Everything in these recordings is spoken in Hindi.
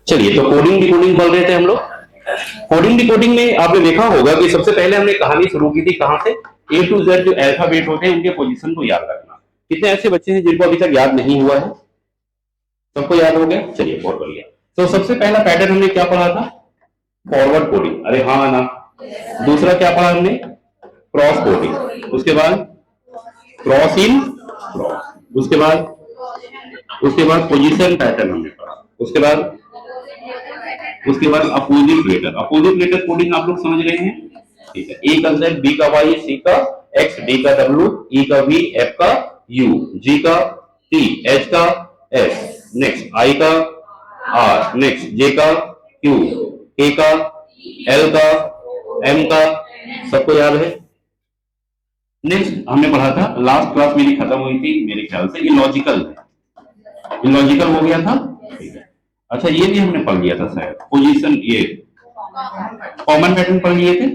चलिए, तो कोडिंग डिकोडिंग पढ़ रहे थे हम लोग। कोडिंग डिकोडिंग में आपने देखा होगा कि सबसे पहले हमने कहानी शुरू की थी कहां से, ए टू जेड जो अल्फाबेट होते हैं उनके पोजीशन को याद रखना। कितने ऐसे बच्चे हैं जिनको अभी तक याद नहीं हुआ है? सबको याद हो गया? चलिए, बहुत बढ़िया। तो सबसे पहला पैटर्न हमने क्या पढ़ा था? Forward coding. अरे हाँ ना। दूसरा क्या पढ़ा हमने? Cross coding. उसके बाद क्रॉस इन क्रॉस। उसके बाद पोजीशन पैटर्न हमने पढ़ा। उसके बाद opposite letter. Opposite letter coding आप लोग समझ रहे हैं? ठीक है। ए का जेड, बी का वाई, सी का एक्स, डी का डब्ल्यू, ई का वी, एफ का यू, जी का टी, एच का एस, नेक्स्ट आई का आर, नेक्स्ट जे का क्यू, के का एल का एम का। सबको याद है? नेक्स्ट हमने पढ़ा था, लास्ट क्लास मेरी खत्म हुई थी मेरे ख्याल से, इलॉजिकल है। इलॉजिकल हो गया था। ठीक है। अच्छा, ये भी हमने पढ़ लिया था शायद, पोजीशन, ये कॉमन पैटर्न पढ़ लिए थे।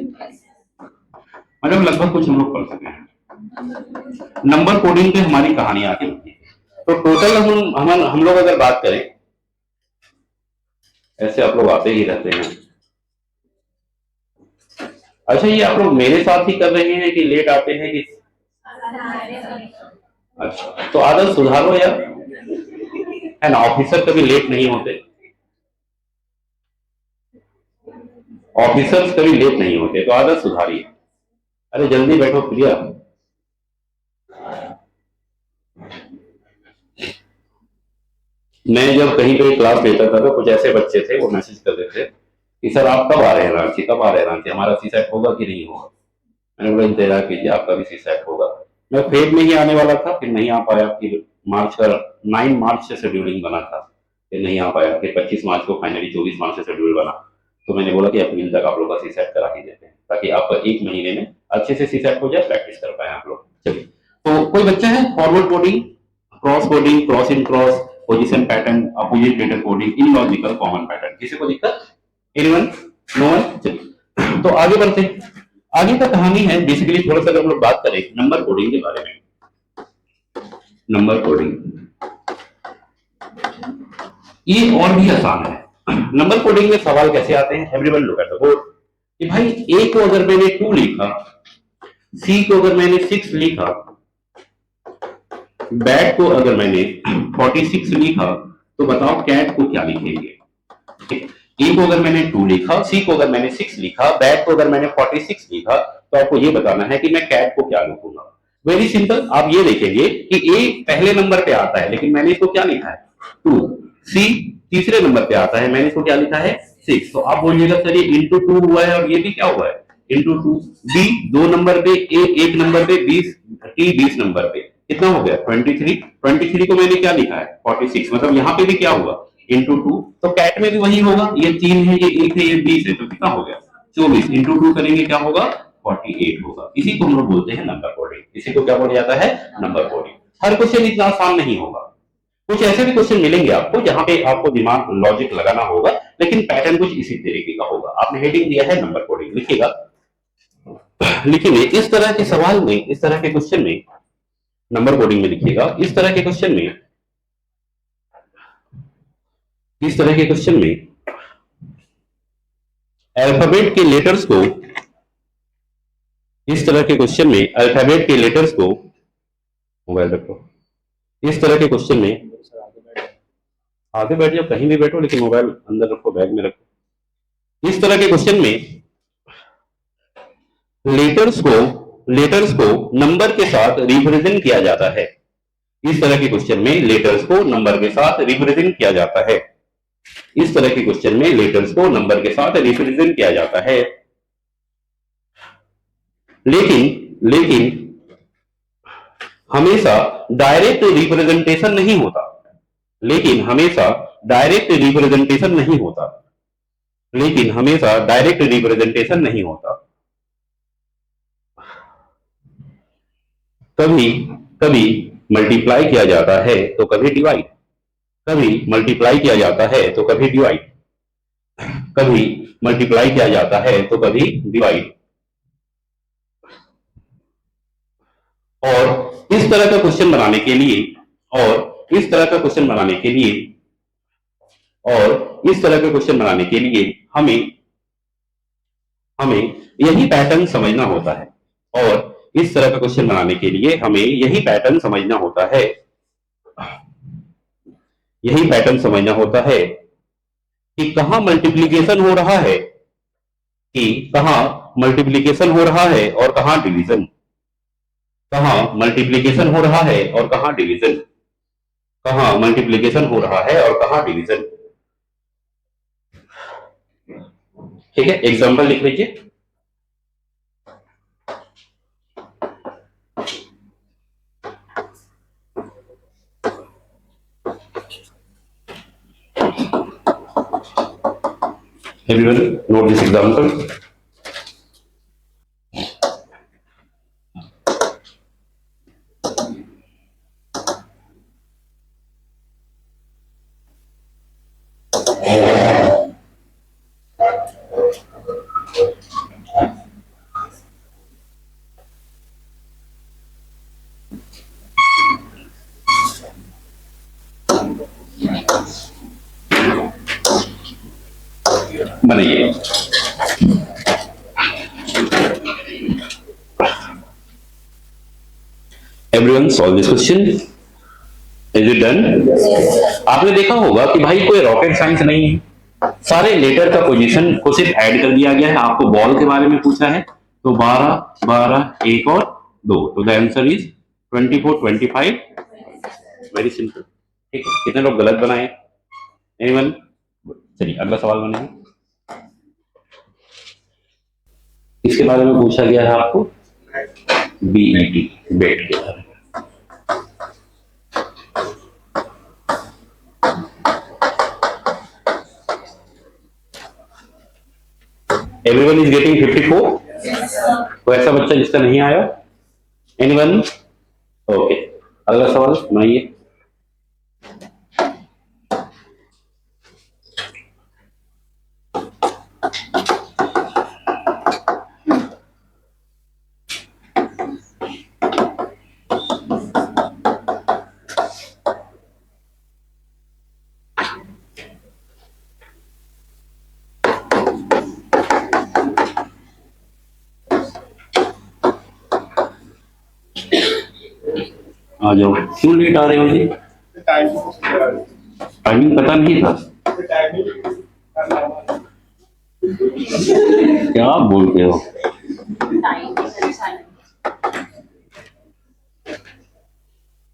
मतलब लगभग कुछ हम लोग पढ़ सके हैं। नंबर कोडिंग पे हमारी कहानी आगे बढ़ती है। तो टोटल हम लोग अगर बात करें, ऐसे आप लोग आते ही रहते हैं। अच्छा, ये आप लोग मेरे साथ ही कर रहे हैं कि लेट आते हैं कि? अच्छा, तो आदत सुधारो यार, है ना। ऑफिसर कभी लेट नहीं होते। ऑफिसर्स कभी लेट नहीं होते, तो आदत सुधारिए। अरे जल्दी बैठो प्रिया। मैं जब कहीं पे क्लास लेता था तो कुछ ऐसे बच्चे थे, वो मैसेज करते थे कि सर आप कब आ रहे हैं रांची, कब आ रहे हैं रांची, हमारा सी सेट होगा कि नहीं होगा। मैंने बोला इंतजार कीजिए, आपका भी सी सेट होगा। मैं फेब में ही आने वाला था, फिर नहीं आ पाया। फिर मार्च का 9 मार्च से शेड्यूलिंग बना था, फिर नहीं आ पाया। फिर 25 मार्च को फाइनली 24 मार्च से शेड्यूल बना। तो मैंने बोला कि अप्रैल तक आप लोग का सी सेट करा ही देते हैं, ताकि आपका एक महीने में अच्छे से सी सेट हो जाए, प्रैक्टिस कर पाए आप लोग। चलिए, तो कोई बच्चा है forward coding, cross in cross, position pattern, opposite letter coding, illogical, common pattern, किसी को दिक्कत? एनीवन? No one? चलिए, तो आगे बढ़ते हैं। आगे का कहानी है बेसिकली, थोड़ा सा अगर हम लोग बात करें नंबर कोडिंग के बारे में। नंबर कोडिंग ये और भी आसान है। नंबर कोडिंग में सवाल कैसे आते हैं? Everyone look at the board. कि भाई ए को अगर मैंने 2 लिखा, सी को अगर मैंने 6 लिखा, बैट को अगर मैंने 46 लिखा, तो बताओ कैट को क्या लिखेंगे? ए को अगर मैंने 2 लिखा, सी को अगर मैंने 6 लिखा, बैट को अगर मैंने 46 लिखा, तो आपको ये बताना है कि मैं कैट को क्या लिखूंगा। Very simple. आप ये देखेंगे कि ए पहले नंबर पे आता है, लेकिन मैंने इसको क्या लिखा है? 2। सी तीसरे नंबर पे आता है, मैंने इसको क्या लिखा है? 6। तो आप बोलिएगा सर ये इंटू 2 हुआ है और ये भी क्या हुआ है? इंटू 2। बी 2 नंबर पे, ए 1 नंबर पे, 20, टी 20 नंबर पे, कितना हो गया? 23। 23 को मैंने क्या लिखा है? 46। मतलब यहाँ पे भी क्या हुआ? इंटू 2। तो कैट में भी वही होगा। ये 3 है, ये 1 है, ये 20 है, तो कितना हो गया? 24। इंटू 2 करेंगे क्या होगा? 48 होगा। इसी को हम लोग बोलते हैं नंबर कोडिंग। इसी को क्या बोला जाता है? Number coding. हर क्वेश्चन इतना आसान नहीं होगा। कुछ ऐसे भी क्वेश्चन मिलेंगे आपको जहां पे आपको दिमाग लॉजिक लगाना होगा, लेकिन पैटर्न कुछ इसी तरीके का होगा। आपने हेडिंग दिया है नंबर कोडिंग, लिखिएगा। लिखिए इस तरह के सवाल में, इस तरह के क्वेश्चन में, नंबर कोडिंग में लिखिएगा। इस तरह के क्वेश्चन में, इस तरह के क्वेश्चन में अल्फाबेट के लेटर्स को, इस तरह के क्वेश्चन में अल्फाबेट के लेटर्स को, मोबाइल रखो। इस तरह के क्वेश्चन में, आगे बैठ जाओ, कहीं भी बैठो, लेकिन मोबाइल अंदर रखो, बैग में रखो। इस तरह के क्वेश्चन में लेटर्स को नंबर के साथ रिप्रेजेंट किया जाता है। इस तरह के क्वेश्चन में लेटर्स को नंबर के साथ रिप्रेजेंट किया जाता है। इस तरह के क्वेश्चन में लेटर्स को नंबर के साथ रिप्रेजेंट किया जाता है। लेकिन हमेशा डायरेक्ट रिप्रेजेंटेशन नहीं होता। लेकिन हमेशा डायरेक्ट रिप्रेजेंटेशन नहीं होता। लेकिन हमेशा डायरेक्ट रिप्रेजेंटेशन नहीं होता। कभी कभी मल्टीप्लाई किया जाता है तो कभी डिवाइड, कभी मल्टीप्लाई किया जाता है तो कभी डिवाइड, कभी मल्टीप्लाई किया जाता है तो कभी डिवाइड। और इस तरह का क्वेश्चन बनाने के लिए, और इस तरह का क्वेश्चन बनाने के लिए और इस तरह के क्वेश्चन बनाने के लिए हमें हमें यही पैटर्न समझना होता है, और इस तरह का क्वेश्चन बनाने के लिए हमें यही पैटर्न समझना होता है, यही पैटर्न समझना होता है कि कहां मल्टीप्लीकेशन हो रहा है, कि कहां मल्टीप्लीकेशन हो रहा है और कहां डिवीजन, कहां मल्टीप्लीकेशन हो रहा है और कहां डिवीजन, कहां मल्टीप्लीकेशन हो रहा है और कहां डिवीजन। ठीक है, एग्जांपल लिख लीजिए। Everyone note this example. बनाइए। Everyone solve this question. Is it done? आपने देखा होगा कि भाई कोई रॉकेट साइंस नहीं है, सारे लेटर का पोजीशन को सिर्फ ऐड कर दिया गया है। आपको बॉल के बारे में पूछा है तो 12 12 1 और 2, तो the answer is 24 25। Very simple. ठीक है, कितने लोग गलत बनाए? एनीवन? चलिए अगला सवाल बनाइए। इसके बारे में पूछा गया है आपको बीईटी, बेट के बारे में। Everyone is getting 54? कोई ऐसा बच्चा जिसका नहीं आया? Anyone? ओके, अगला सवाल बनाइए। आ जाओ, क्यों लेट आ रहे हो जी? टाइमिंग पता नहीं था? क्या आप बोलते हो?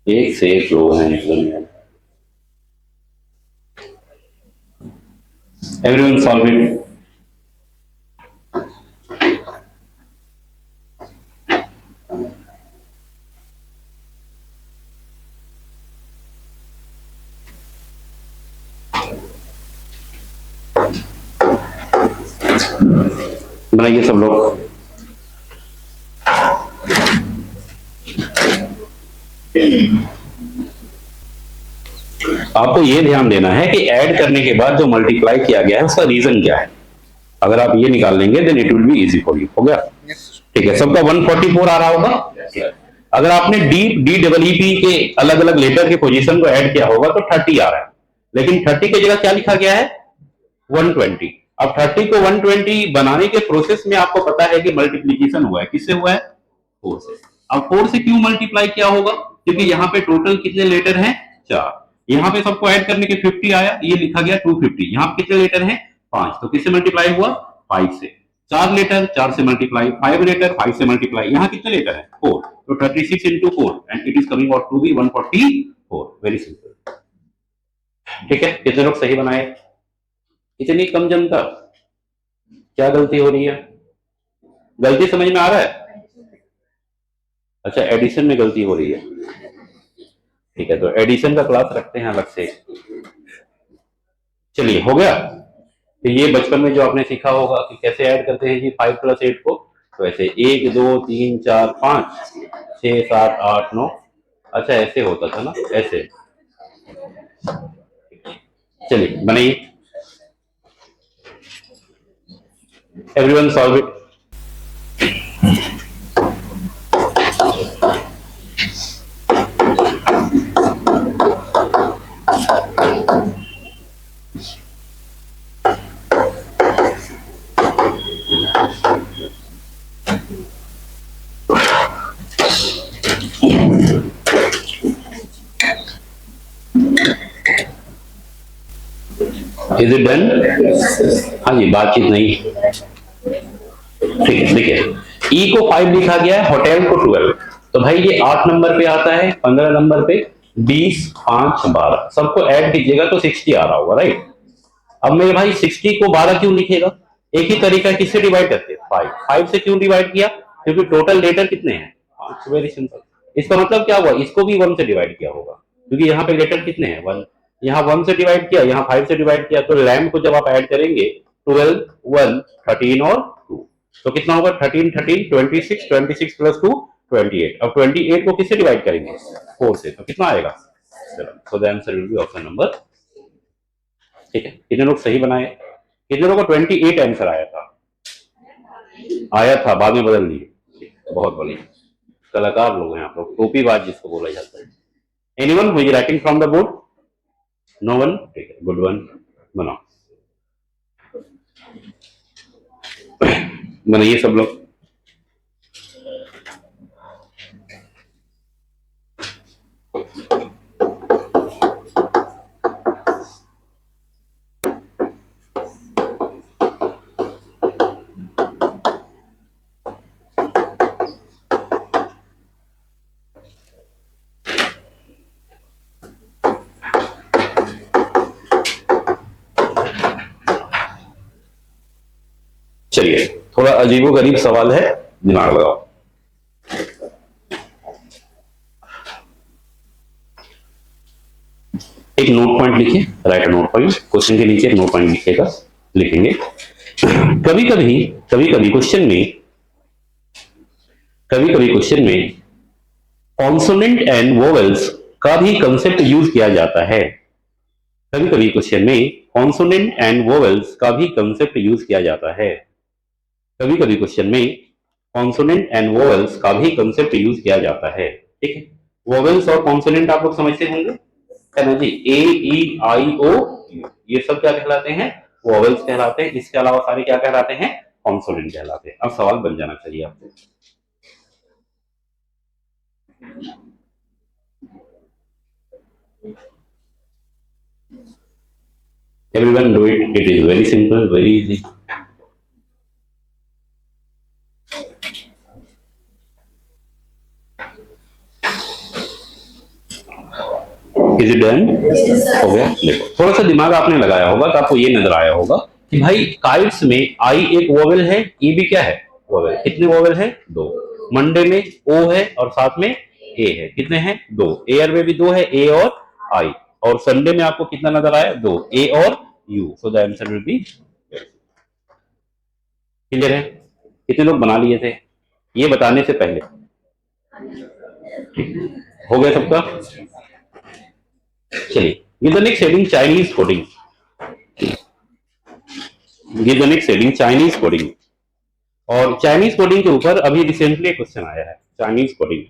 एक से एक लोग हैं एकदम। Everyone solve it. बनाइए सब लोग। आपको ये ध्यान देना है कि ऐड करने के बाद जो मल्टीप्लाई किया गया है उसका रीजन क्या है। अगर आप ये निकाल लेंगे then it will be easy for you. हो गया? ठीक है, सबका 144 आ रहा होगा। अगर आपने डी डबल ई पी के अलग अलग लेटर के पोजीशन को ऐड किया होगा तो 30 आ रहा है, लेकिन 30 की जगह क्या लिखा गया है? 120। अब 30 को 120 बनाने के प्रोसेस में आपको पता है कि मल्टीप्लीकेशन हुआ है, किससे हुआ है? 4 से। अब 4 से क्यों मल्टीप्लाई किया होगा? क्योंकि यहाँ पे टोटल कितने लेटर हैं? 4। यहाँ पे सबको ऐड करने के 50 आया, ये लिखा गया 250। यहाँ पे कितने लेटर हैं? 5। तो किससे मल्टीप्लाई हुआ? 5 से। 4 लेटर 4 से मल्टीप्लाई, 5 लेटर 5 से मल्टीप्लाई। यहाँ कितने लेटर हैं? 4। तो 36 into 4 and it is coming out to be 144। Very simple. ठीक है, कितने लोग सही बनाए? इतनी कम जनता, क्या गलती हो रही है? गलती समझ में आ रहा है? अच्छा, एडिशन में गलती हो रही है। ठीक है, तो एडिशन का क्लास रखते हैं अलग से। चलिए, हो गया। तो ये बचपन में जो आपने सीखा होगा कि कैसे ऐड करते हैं जी 5 + 8 को, तो ऐसे 1 2 3 4 5 6 7 8 9। अच्छा, ऐसे होता था ना, ऐसे। चलिए बनाइए। Everyone solve it. Is it done? हाँ जी, बातचीत नहीं। ठीक है, देखिए ई को 5 लिखा गया है, होटल को 12, तो भाई ये 8 नंबर पे आता है, 15 नंबर पे 20, 5, 12 सबको ऐड कीजिएगा तो 60 आ रहा होगा, राइट। अब मेरे भाई 60 को 12 क्यों लिखेगा? एक ही तरीका किससे डिवाइड करते हैं? 5 से क्यों डिवाइड किया? क्योंकि टोटल लेटर कितने हैं? 5। Very simple. इसका मतलब क्या हुआ? इसको भी 1 से डिवाइड किया होगा, क्योंकि यहाँ पे लेटर कितने हैं? 1। यहाँ 1 से डिवाइड किया, यहाँ 5 से डिवाइड किया, तो लैम्प को जब आप ऐड करेंगे 12, 1, 13 और 2, तो कितना होगा? 13, 13, 26, 26 प्लस 2, 28। अब 28 को किससे डिवाइड करेंगे? 4 से, तो कितना आएगा? 7। So the answer will be option number. ठीक है, कितने लोग सही बनाए? कितने लोगों को 28 आंसर आया था? बाद में बदल दिए। बहुत बढ़िया, कलाकार लोग हैं आप लोग, टोपीबाज जिसको बोला जाता है। Anyone who is writing from the board? No one? ठीक है, गुड वन, बनाओ। बनाइए सब लोग। चलिए, थोड़ा अजीबोगरीब सवाल है, दिमाग लगाओ। एक नोट पॉइंट लिखिए, राइट नोट पॉइंट, क्वेश्चन के नीचे एक नोट पॉइंट लिखेगा, लिखेंगे। कभी कभी क्वेश्चन में कॉन्सोनेंट एंड वोवेल्स का भी कंसेप्ट यूज किया जाता है। कभी क्वेश्चन में कॉन्सोनेंट एंड वोवेल्स का भी कंसेप्ट यूज किया जाता है। कभी क्वेश्चन में कॉन्सोनेंट एंड वोवेल्स का भी कंसेप्ट यूज किया जाता है। ठीक है, वोवेल्स और कॉन्सोनेंट आप लोग समझते होंगे, है ना जी। ए, ई, आई, ओ, यू, ये सब क्या कहलाते हैं? वोवेल्स कहलाते हैं। इसके अलावा सारे क्या कहलाते हैं? कॉन्सोनेंट कहलाते हैं। अब सवाल बन जाना चाहिए आपको। Everyone do it. It is very simple, very easy. Is it done? हो गया। देखो, थोड़ा सा दिमाग आपने लगाया होगा तो आपको ये नजर आया होगा कि भाई काइट्स में आई एक वोवेल है, ई भी क्या है? वोवेल। कितने वोवेल है? 2। मंडे में ओ है और साथ में ए है, कितने हैं? 2। एयर में भी 2 है, ए और आई। और संडे में आपको कितना नजर आया? 2, ए और you. So the answer will be. Clear है? कितने लोग बना लिए थे ये बताने से पहले? हो गया सबका? चलिए, give the next heading Chinese coding. Give the next heading Chinese coding. और चाइनीज कोडिंग के ऊपर अभी रिसेंटली क्वेश्चन आया है, चाइनीज कोडिंग।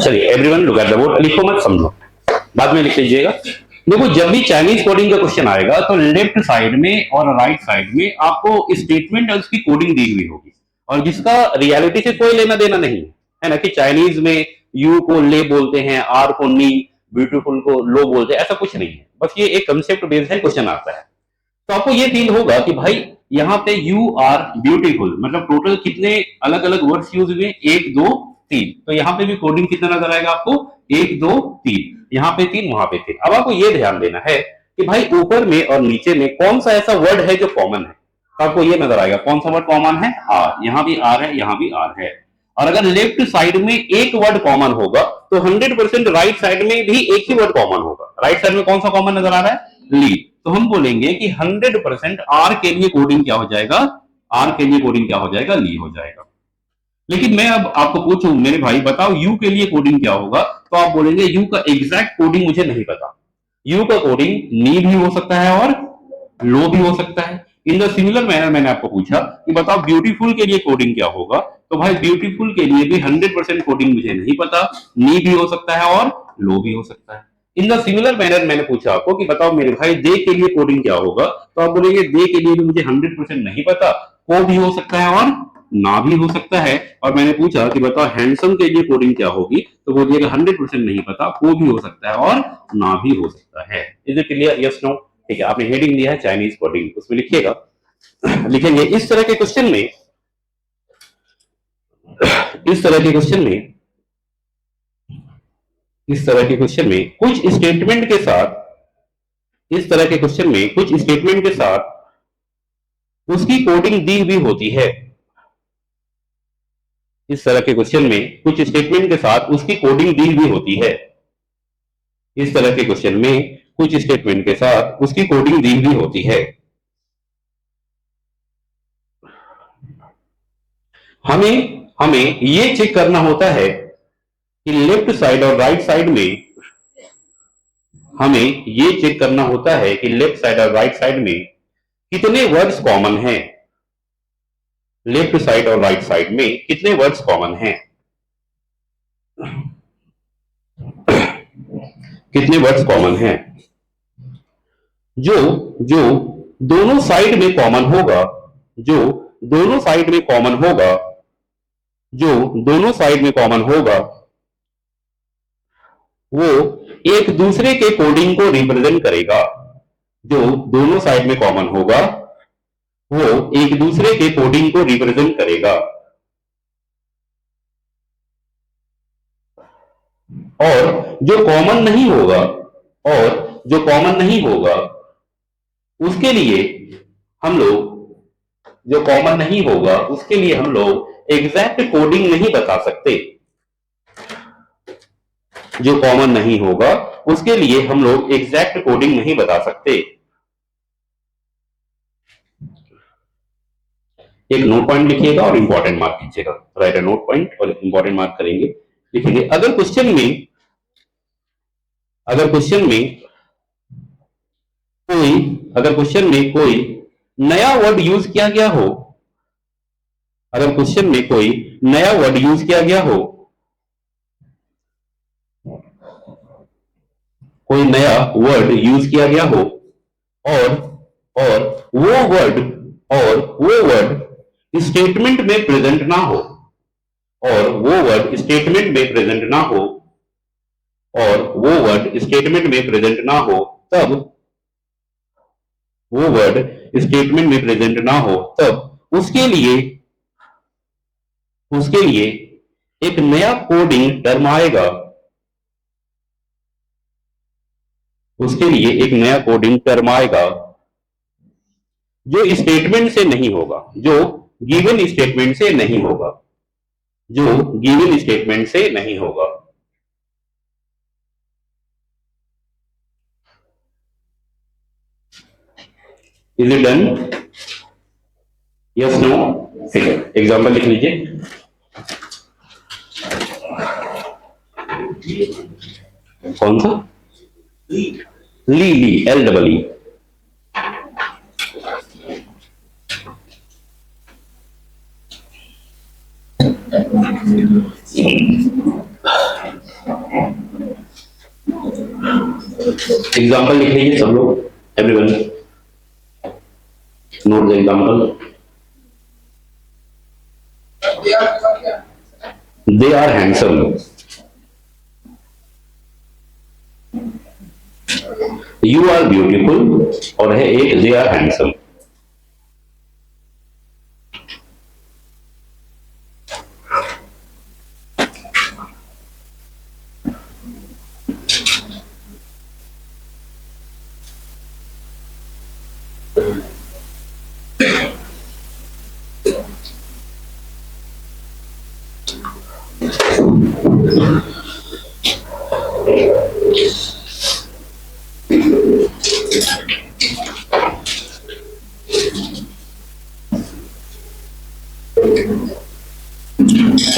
चलिए, everyone look at the board. लिखो मत, समझो, बाद में लिख लीजिएगा। देखो, जब भी चाइनीज कोडिंग का क्वेश्चन आएगा तो लेफ्ट साइड में और राइट साइड में आपको स्टेटमेंट और उसकी कोडिंग दी हुई होगी, और जिसका रियलिटी से कोई लेना देना नहीं है ना। कि चाइनीज में यू को ले बोलते हैं, आर को नी, ब्यूटीफुल को लो बोलते हैं, ऐसा कुछ नहीं है। बस ये एक कंसेप्ट बेस्ड है, क्वेश्चन आता है तो आपको ये फील होगा कि भाई यहाँ पे यू आर ब्यूटीफुल, मतलब टोटल कितने अलग अलग वर्ड्स यूज हुए? 1, 2, 3। तो यहाँ पे भी कोडिंग कितना नजर आएगा आपको? 1, 2, 3। यहाँ पे 3, वहां पे 3। अब आपको ये ध्यान देना है कि भाई ऊपर में और नीचे में कौन सा ऐसा वर्ड है जो कॉमन है। तो आपको ये नजर आएगा कौन सा वर्ड कॉमन है? आर। यहाँ भी आर है, यहाँ भी आर है। और अगर लेफ्ट साइड में एक वर्ड कॉमन होगा तो 100% राइट साइड में भी एक ही वर्ड कॉमन होगा। राइट साइड में कौन सा कॉमन नजर आ रहा है? लीड। तो हम बोलेंगे कि 100% आर के लिए कोडिंग क्या हो जाएगा? आर के लिए कोडिंग क्या हो जाएगा, ली हो जाएगा। लेकिन मैं अब आपको पूछूं मेरे भाई बताओ यू के लिए कोडिंग क्या होगा, तो आप बोलेंगे यू का एग्जैक्ट कोडिंग मुझे नहीं पता। यू का कोडिंग नी भी हो सकता है और लो भी हो सकता है। इन द सिमिलर मैनर मैंने आपको पूछा कि बताओ ब्यूटीफुल के लिए कोडिंग क्या होगा, तो भाई ब्यूटीफुल के लिए भी 100% कोडिंग मुझे नहीं पता, नी भी हो सकता है और लो भी हो सकता है। इन द सिमिलर मैनर मैंने पूछा आपको कि बताओ मेरे भाई दे के लिए कोडिंग क्या होगा, तो आप बोलेंगे दे के लिए भी मुझे 100% नहीं पता, को भी हो सकता है और ना भी हो सकता है। और मैंने पूछा कि बताओ हैंडसम के लिए कोडिंग क्या होगी, तो बोलिएगा 100% नहीं पता, को भी हो सकता है और ना भी हो सकता है। Is it clear, yes no? ठीक है, आपने हेडिंग दिया है चाइनीज कोडिंग, उसमें लिखिएगा। लिखेंगे इस तरह के क्वेश्चन में, इस तरह के क्वेश्चन में, इस तरह के क्वेश्चन में कुछ स्टेटमेंट के साथ, इस तरह के क्वेश्चन में कुछ स्टेटमेंट के साथ उसकी कोडिंग दी हुई होती है। इस तरह के क्वेश्चन में कुछ स्टेटमेंट के साथ उसकी कोडिंग दी हुई होती है। इस तरह के क्वेश्चन में कुछ स्टेटमेंट के साथ उसकी कोडिंग दी हुई होती है। हमें हमें ये चेक करना होता है कि लेफ्ट साइड और राइट साइड में, हमें ये चेक करना होता है कि लेफ्ट साइड और राइट साइड में कितने वर्ड्स कॉमन हैं। लेफ्ट साइड और राइट साइड में कितने वर्ड्स कॉमन हैं, कितने वर्ड्स कॉमन हैं। जो जो दोनों साइड में कॉमन होगा, जो दोनों साइड में कॉमन होगा, जो दोनों साइड में कॉमन होगा, वो एक दूसरे के कोडिंग को रिप्रेजेंट करेगा। जो दोनों साइड में कॉमन होगा वो एक दूसरे के कोडिंग को रिप्रेजेंट करेगा। और जो कॉमन नहीं होगा, और जो कॉमन नहीं होगा उसके लिए हम लोग, जो कॉमन नहीं होगा उसके लिए हम लोग एग्जैक्ट कोडिंग नहीं बता सकते। जो कॉमन नहीं होगा उसके लिए हम लोग एग्जैक्ट कोडिंग नहीं बता सकते। एक नोट पॉइंट लिखिएगा और इंपॉर्टेंट मार्क कीजिएगा। राइट अ नोट पॉइंट और इंपॉर्टेंट मार्क करेंगे, लिखेंगे। अगर क्वेश्चन में, अगर क्वेश्चन में कोई, अगर क्वेश्चन में कोई नया वर्ड यूज किया गया हो, अगर क्वेश्चन में कोई नया वर्ड यूज किया गया हो, कोई नया वर्ड यूज किया गया हो, और और वो वर्ड, और वो वर्ड स्टेटमेंट में प्रेजेंट ना हो, और वो वर्ड स्टेटमेंट में प्रेजेंट ना हो, और वो वर्ड स्टेटमेंट में प्रेजेंट ना हो, तब वो वर्ड स्टेटमेंट में प्रेजेंट ना हो, तब उसके लिए, उसके लिए एक नया कोडिंग टर्म आएगा। उसके लिए एक नया कोडिंग टर्म आएगा जो स्टेटमेंट से नहीं होगा, जो गिवन स्टेटमेंट से नहीं होगा, जो गिवन स्टेटमेंट से नहीं होगा। Is it done, yes no? ठीक है, एग्जाम्पल लिख लीजिए। कौन सा? Lee, lee, L double E. Example लिख लीजिए सब लोग, everyone note the example. They are handsome, you are beautiful, और है एक दे आर हैंडसम।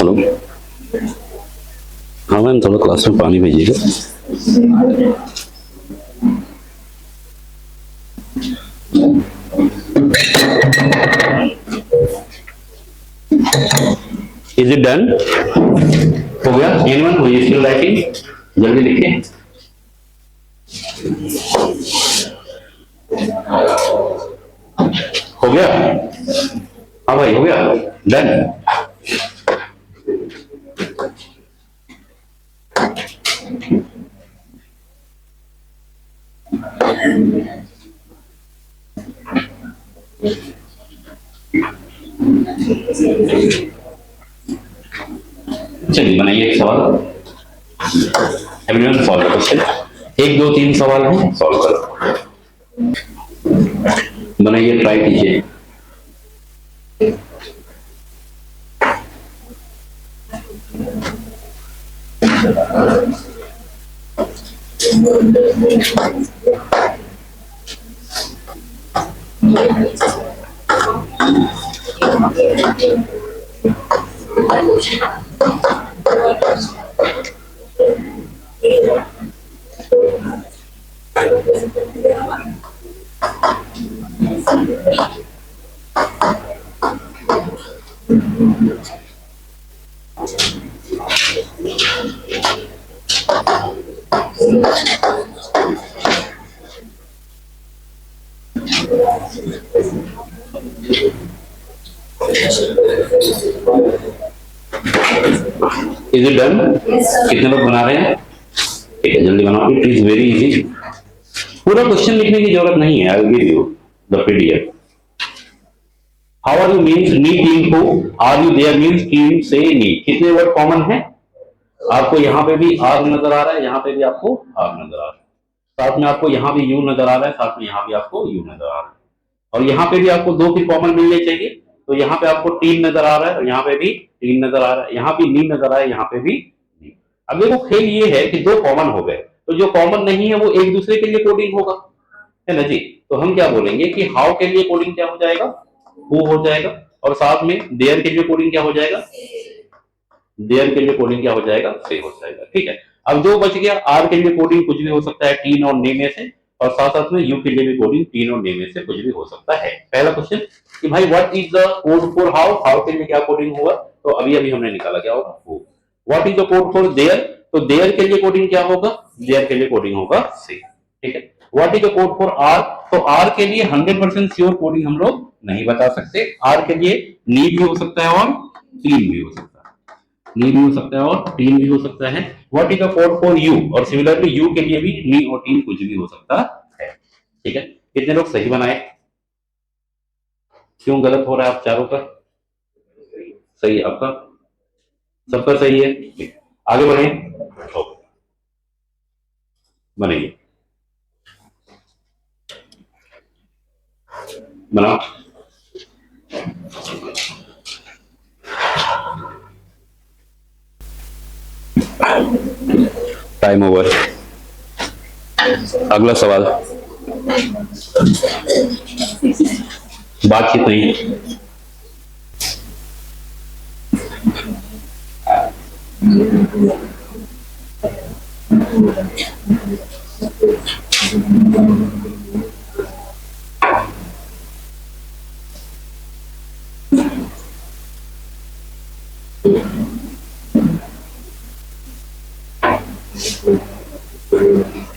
हेलो, हाँ मैम थोड़ा क्लास में पानी भेजिएगा। Is it done? हो गया? Anyone who is still writing? जल्दी लिखिए। हो गया? हाँ भाई हो गया, डन। चलिए बनाइए एक सवाल। Everyone solve question. 1 2 3 सवाल है, सॉल्व करो। बनाइए, ट्राई कीजिए। Is it done? कितने लोग बना रहे हैं? ठीक है, जल्दी बनाओ, इट इज वेरी इजी। पूरा क्वेश्चन लिखने की जरूरत नहीं है, I will give you the PDF. How are you means नी टीम को, are you there means team से नी। कितने वर्ड कॉमन है? आपको यहाँ पे भी आर नजर आ रहा है, यहाँ पे भी आपको आर नजर आ रहा है, साथ में आपको यहाँ भी यू नजर आ रहा है, साथ में यहाँ भी आपको यू नजर आ रहा है, और यहाँ पे भी आपको दो भी कॉमन मिलने चाहिए। तो यहाँ पे आपको टीन नजर आ रहा है और यहाँ पे भी टीन नजर आ रहा है, यहाँ भी नी नजर आ रहा है, यहाँ पे भी नी। अब देखो खेल ये है कि दो कॉमन हो गए, तो जो कॉमन नहीं है वो एक दूसरे के लिए कोडिंग होगा, है ना जी। तो हम क्या बोलेंगे कि हाउ के लिए कोडिंग क्या हो जाएगा? हु हो जाएगा, और साथ में देयर के लिए कोडिंग क्या हो जाएगा? देयर के लिए कोडिंग क्या हो जाएगा? से हो जाएगा। ठीक है, अब जो बच गया, आर के लिए कोडिंग कुछ भी हो सकता है टीन और ने में से, और साथ साथ में यू के लिए भी कोडिंग टीन और ने में से कुछ भी हो सकता है। पहला क्वेश्चन कि भाई what is the code for how, how के लिए क्या कोडिंग होगा? तो अभी अभी हमने निकाला, क्या होगा? Who. What is the code for their, तो देयर के लिए कोडिंग क्या होगा? देयर के लिए कोडिंग होगा से। ठीक है, what is the code for R, तो आर के लिए 100% श्योर कोडिंग हम लोग नहीं बता सकते। आर के लिए नी भी हो सकता है और टीन भी हो सकता है, नी भी हो सकता है और टीन भी हो सकता है। What is the code for you, और सिमिलरली यू के लिए भी नी और टीन कुछ भी हो सकता है। ठीक है, कितने लोग सही बनाए? क्यों गलत हो रहा है आप चारों का? सही है आपका, सबका सही है। आगे बढ़े, बनाइए, बनाओ। Time over. अगला सवाल, बातचीत नहीं।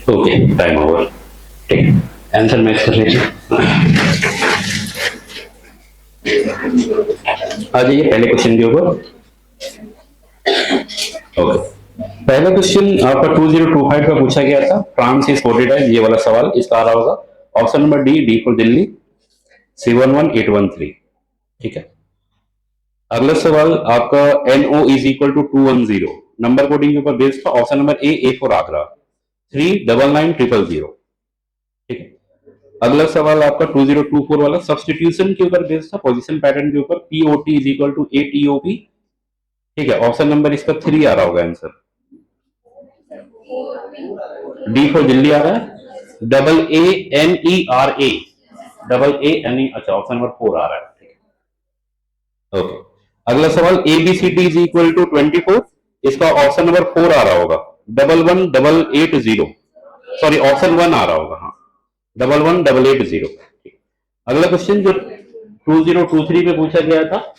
Okay, time over. ठीक, आंसर मैच कर लीजिए। आ जाइए पहले क्वेश्चन के ऊपर। ओके, पहला क्वेश्चन आपका 2025 का पूछा गया था, फ्रांस इज 40 ये वाला सवाल इसका आ रहा होगा। Option number D for Delhi, 711813। ठीक है, अगला सवाल आपका NO is equal to 210, number coding के ऊपर बेस्ड था। Option number A for Agra, 399000। ठीक है, अगला सवाल आपका 2024 वाला सब्सटीट्यूशन के ऊपर बेस्ड था, पोजीशन पैटर्न के ऊपर, POT is equal to ATOP। ठीक है, ऑप्शन नंबर इसका 3 आ रहा होगा आंसर। डी फॉर दिल्ली आ रहा है, AANERA, अच्छा ऑप्शन नंबर 4 आ रहा है। ठीक है, ओके, अगला सवाल A B C D is equal to 24, इसका ऑप्शन नंबर 4 आ रहा होगा, 11880, सॉरी ऑप्शन 1 आ रहा होगा, हाँ 11880। अगला क्वेश्चन जो 2023 में पूछा गया था,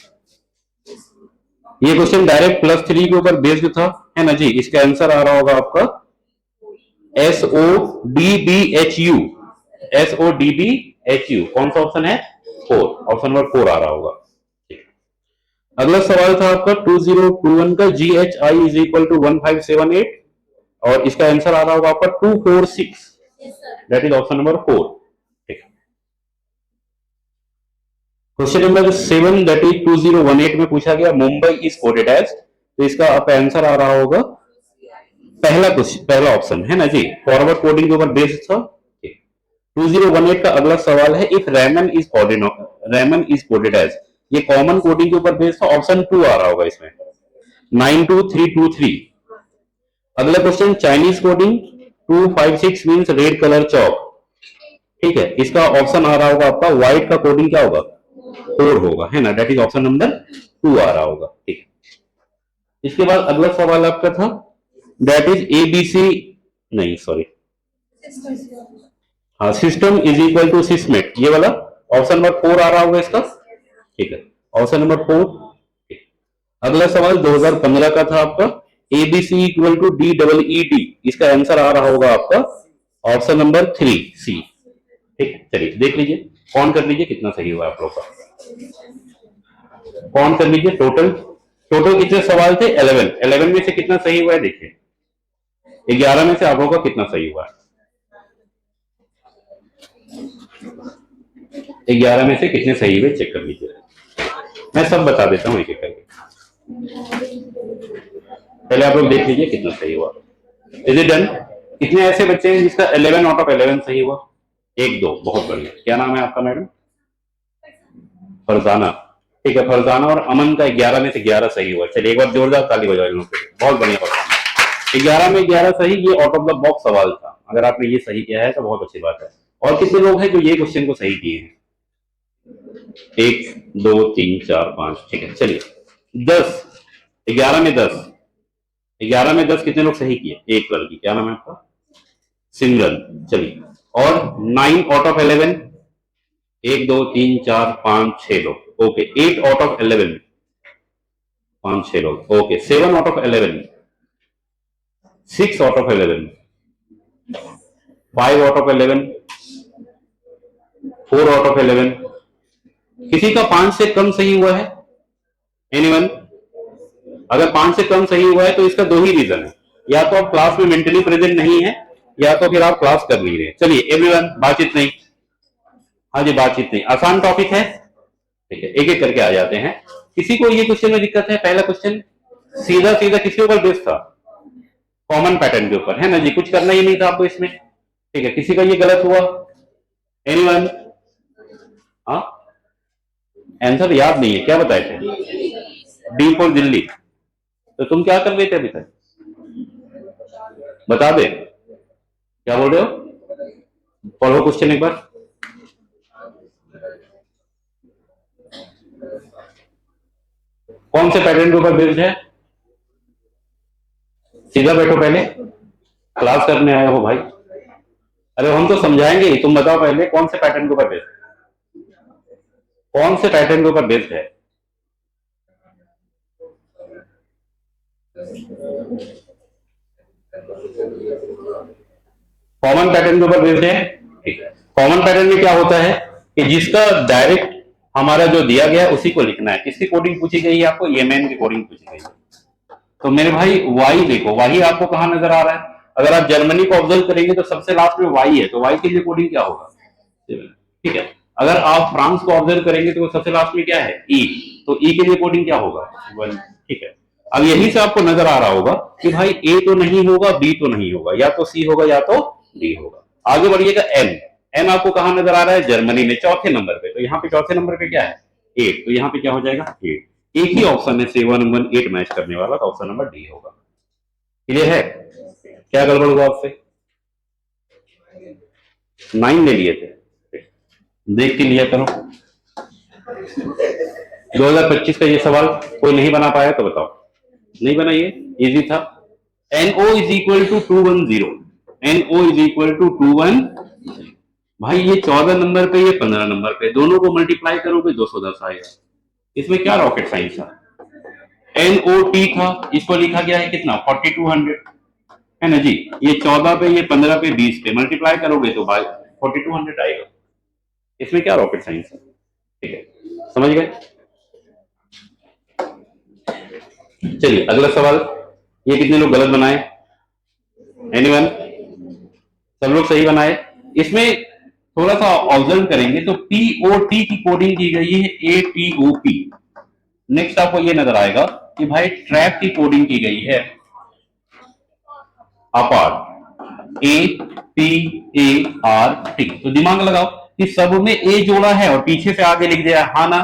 ये क्वेश्चन डायरेक्ट +3 के ऊपर बेस्ड था, है ना जी। इसका आंसर आ रहा होगा आपका SODBHU, SODBHU, कौन सा ऑप्शन है? 4, ऑप्शन नंबर 4 आ रहा होगा। अगला सवाल था आपका 2021 का, GHI इज इक्वल टू 1578, और इसका आंसर आ रहा होगा आपका 246, that is option number 4। Question number 7 that is 2018 में पूछा गया, मुंबई इज कोडेड एज, तो इसका आपका आंसर आ रहा होगा पहला क्वेश्चन, पहला ऑप्शन, है ना जी, फॉरवर्ड कोडिंग के ऊपर बेस्ड था। 2018 का अगला सवाल है, if Ramen is coded as, ये कॉमन कोडिंग के ऊपर बेस्ड था, ऑप्शन 2 आ रहा होगा इसमें, 92323। अगला question, Chinese coding 256 means red colour चौक, ठीक है, इसका ऑप्शन आ रहा होगा आपका व्हाइट का कोडिंग क्या होगा? 4 होगा, है ना, दैट इज ऑप्शन नंबर 2 आ रहा होगा, ठीक है। इसके बाद अगला सवाल आपका था, दैट इज ABC, नहीं सॉरी, हाँ, सिस्टम इज इक्वल टू सिस्मेट, ये वाला ऑप्शन नंबर 4 आ रहा होगा इसका, ठीक है, ऑप्शन नंबर 4। अगला सवाल 2015 का था आपका, ABC इक्वल टू DEED, इसका आंसर आ रहा होगा आपका ऑप्शन नंबर 3 C, ठीक है। चलिए देख लीजिए, कौन कर लीजिए कितना सही हुआ आप लोग का, कौन कर लीजिए। टोटल कितने सवाल थे? 11 में से कितना सही हुआ है देखिए, 11 में से आप लोगों का कितना सही हुआ है, 11 में से कितने सही हुए चेक कर लीजिए, मैं सब बता देता हूँ एक एक करके, पहले आप लोग देख लीजिए कितना सही हुआ। Is it done? कितने ऐसे बच्चे हैं जिसका 11 आउट ऑफ 11 सही हुआ? 1 2, बहुत बढ़िया। क्या नाम है आपका मैडम? फरजाना, ठीक है, फरजाना और अमन का 11 में से 11 सही हुआ। चलिए एक बार जोरदार ताली बजाओ इन लोगों को, बहुत बढ़िया फरजाना, 11 में 11 सही, ये आउट ऑफ द बॉक्स सवाल था, अगर आपने ये सही किया है तो बहुत अच्छी बात है। और कितने लोग हैं जो ये क्वेश्चन को सही किए हैं? 1 2 3 4 5, ठीक है। चलिए 10, 11 में 10, 11 में 10 कितने लोग सही किए? एक लड़की, क्या नाम है आपका? सिंगल। चलिए, और 9 आउट ऑफ 11, 1 2 3 4 5 6 लोग, ओके। 8 आउट ऑफ 11, 5 6 लोग, okay. 7 out of 11, 6 out of 11, 5 out of 11, 4 out of 11। किसी का 5 से कम सही हुआ है? एनीवन? अगर 5 से कम सही हुआ है तो इसका 2 ही रीजन है, या तो आप क्लास में मेंटली प्रेजेंट नहीं है, या तो फिर आप क्लास कर नहीं रहे। चलिए एवरीवन, बातचीत नहीं, हाँ जी बातचीत नहीं, आसान टॉपिक है, ठीक है, एक एक करके आ जाते हैं। किसी को ये क्वेश्चन में दिक्कत है? पहला क्वेश्चन सीधा सीधा किसके ऊपर बेस्ड था? कॉमन पैटर्न के ऊपर, है ना जी, कुछ करना ही नहीं था आपको इसमें, ठीक है। किसी का ये गलत हुआ? एनीवन? हाँ, आंसर याद नहीं है, क्या बताए थे? D for Delhi. तो तुम क्या कर रहे थे अभी तक? बता दे, क्या बोल रहे हो? पढ़ो क्वेश्चन एक बार। कौन से पैटर्न के ऊपर बेस्ड है? सीधा बैठो, पहले क्लास करने आए हो भाई। अरे हम तो समझाएंगे ही, तुम बताओ पहले कौन से पैटर्न के ऊपर बेस्ड है, कौन से पैटर्न के ऊपर बेस्ड है? कॉमन पैटर्न के ऊपर बेस्ड है, ठीक है। कॉमन पैटर्न में क्या होता है कि जिसका डायरेक्ट हमारा जो दिया गया है उसी को लिखना है। किसकी कोडिंग पूछी गई है आपको? येमेन की कोडिंग पूछी गई है। तो मेरे भाई वाई देखो, वाई आपको कहां नजर आ रहा है? अगर आप जर्मनी को ऑब्जर्व करेंगे तो सबसे लास्ट में वाई है, तो वाई के लिए कोडिंग क्या होगा? ठीक है। अगर आप फ्रांस को ऑब्जर्व करेंगे तो सबसे लास्ट में क्या है? ई, तो ई के लिए कोडिंग क्या होगा? 1, ठीक है। अब यही से आपको नजर आ रहा होगा कि भाई ए तो नहीं होगा, बी तो नहीं होगा, या तो सी होगा या तो डी होगा। आगे बढ़िएगा, एन, एन आपको कहां नजर आ रहा है? जर्मनी में, चौथे नंबर पे। तो यहाँ पे चौथे नंबर पे क्या है? 8, तो यहाँ पे क्या हो जाएगा? 8। एक ही ऑप्शन है 7 1 8 मैच करने वाला, तो ऑप्शन नंबर डी होगा। क्लियर है? क्या गड़बड़ हुआ आपसे? 9 ले लिए थे, देख के लिया करो। 2025 का ये सवाल कोई नहीं बना पाया तो बताओ। नहीं बनाइए, इजी था। NO is equal to 210, NO is equal to 210। भाई ये 14 नंबर पे, ये 15 नंबर पे, दोनों को मल्टीप्लाई करोगे 210 आएगा। इसमें क्या रॉकेट साइंस था। NOT था, इसको लिखा गया है कितना 4200, है ना जी। ये 14 पे, ये 15 पे, 20 पे मल्टीप्लाई करोगे तो भाई 4200 आएगा। इसमें क्या रॉकेट साइंस है, ठीक है, समझ गए। चलिए अगला सवाल, ये कितने लोग गलत बनाए, एनीवन, सब लोग सही बनाए। इसमें थोड़ा सा ऑब्जर्व करेंगे तो POT की कोडिंग की गई है ATOP। नेक्स्ट आपको ये नजर आएगा कि भाई ट्रैप की कोडिंग की गई है अपार्ट, APART। तो दिमाग लगाओ कि सब में ए जोड़ा है और पीछे से आगे लिख दिया, हाँ ना,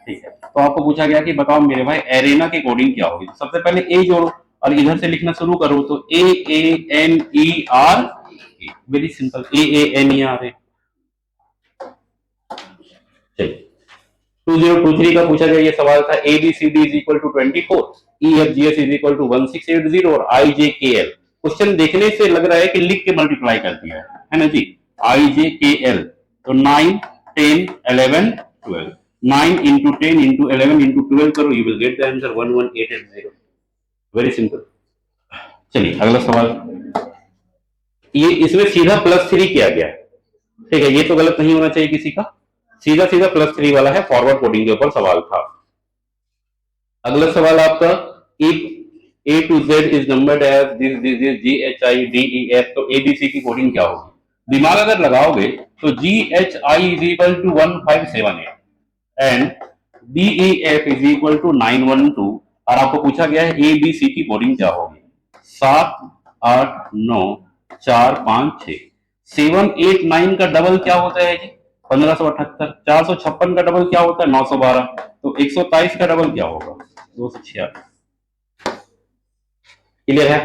ठीक है। तो आपको पूछा गया कि बताओ मेरे भाई एरेना की कोडिंग क्या होगी। सबसे पहले ए जोड़ो और इधर से लिखना शुरू करो तो AANER, वेरी सिंपल, AANER। 2023 का पूछा गया ये सवाल था, ABCD is equal to 24, EFGH is equal to 1680 और IJKL। क्वेश्चन देखने से लग रहा है कि लिख के मल्टीप्लाई कर दिया है ना जी। IJKL तो 9, 10, 11, 12, 9 इंटू 10 इंटू 11 इंटू 12 करो, you will get the answer 11880। Very simple. चलिए अगला सवाल, ये इसमें सीधा +3 किया गया, ठीक है, ये तो गलत नहीं होना चाहिए किसी का, सीधा सीधा +3 वाला है, फॉरवर्ड कोडिंग के ऊपर सवाल था। अगला सवाल आपका, if A to Z is numbered as this is GHIDEF, तो ABC की कोडिंग क्या होगी। दिमाग अगर लगाओगे तो GHI is equal to 1578 and DEF is equal to 912, और आपको पूछा गया है ABC की कोडिंग क्या होगी। 7, 8, 9, 4, 5, 6, 7, 8, 9 का डबल क्या होता है जी 1578। 456 का डबल क्या होता है 912। तो 127 का डबल क्या होगा 246। क्लियर है।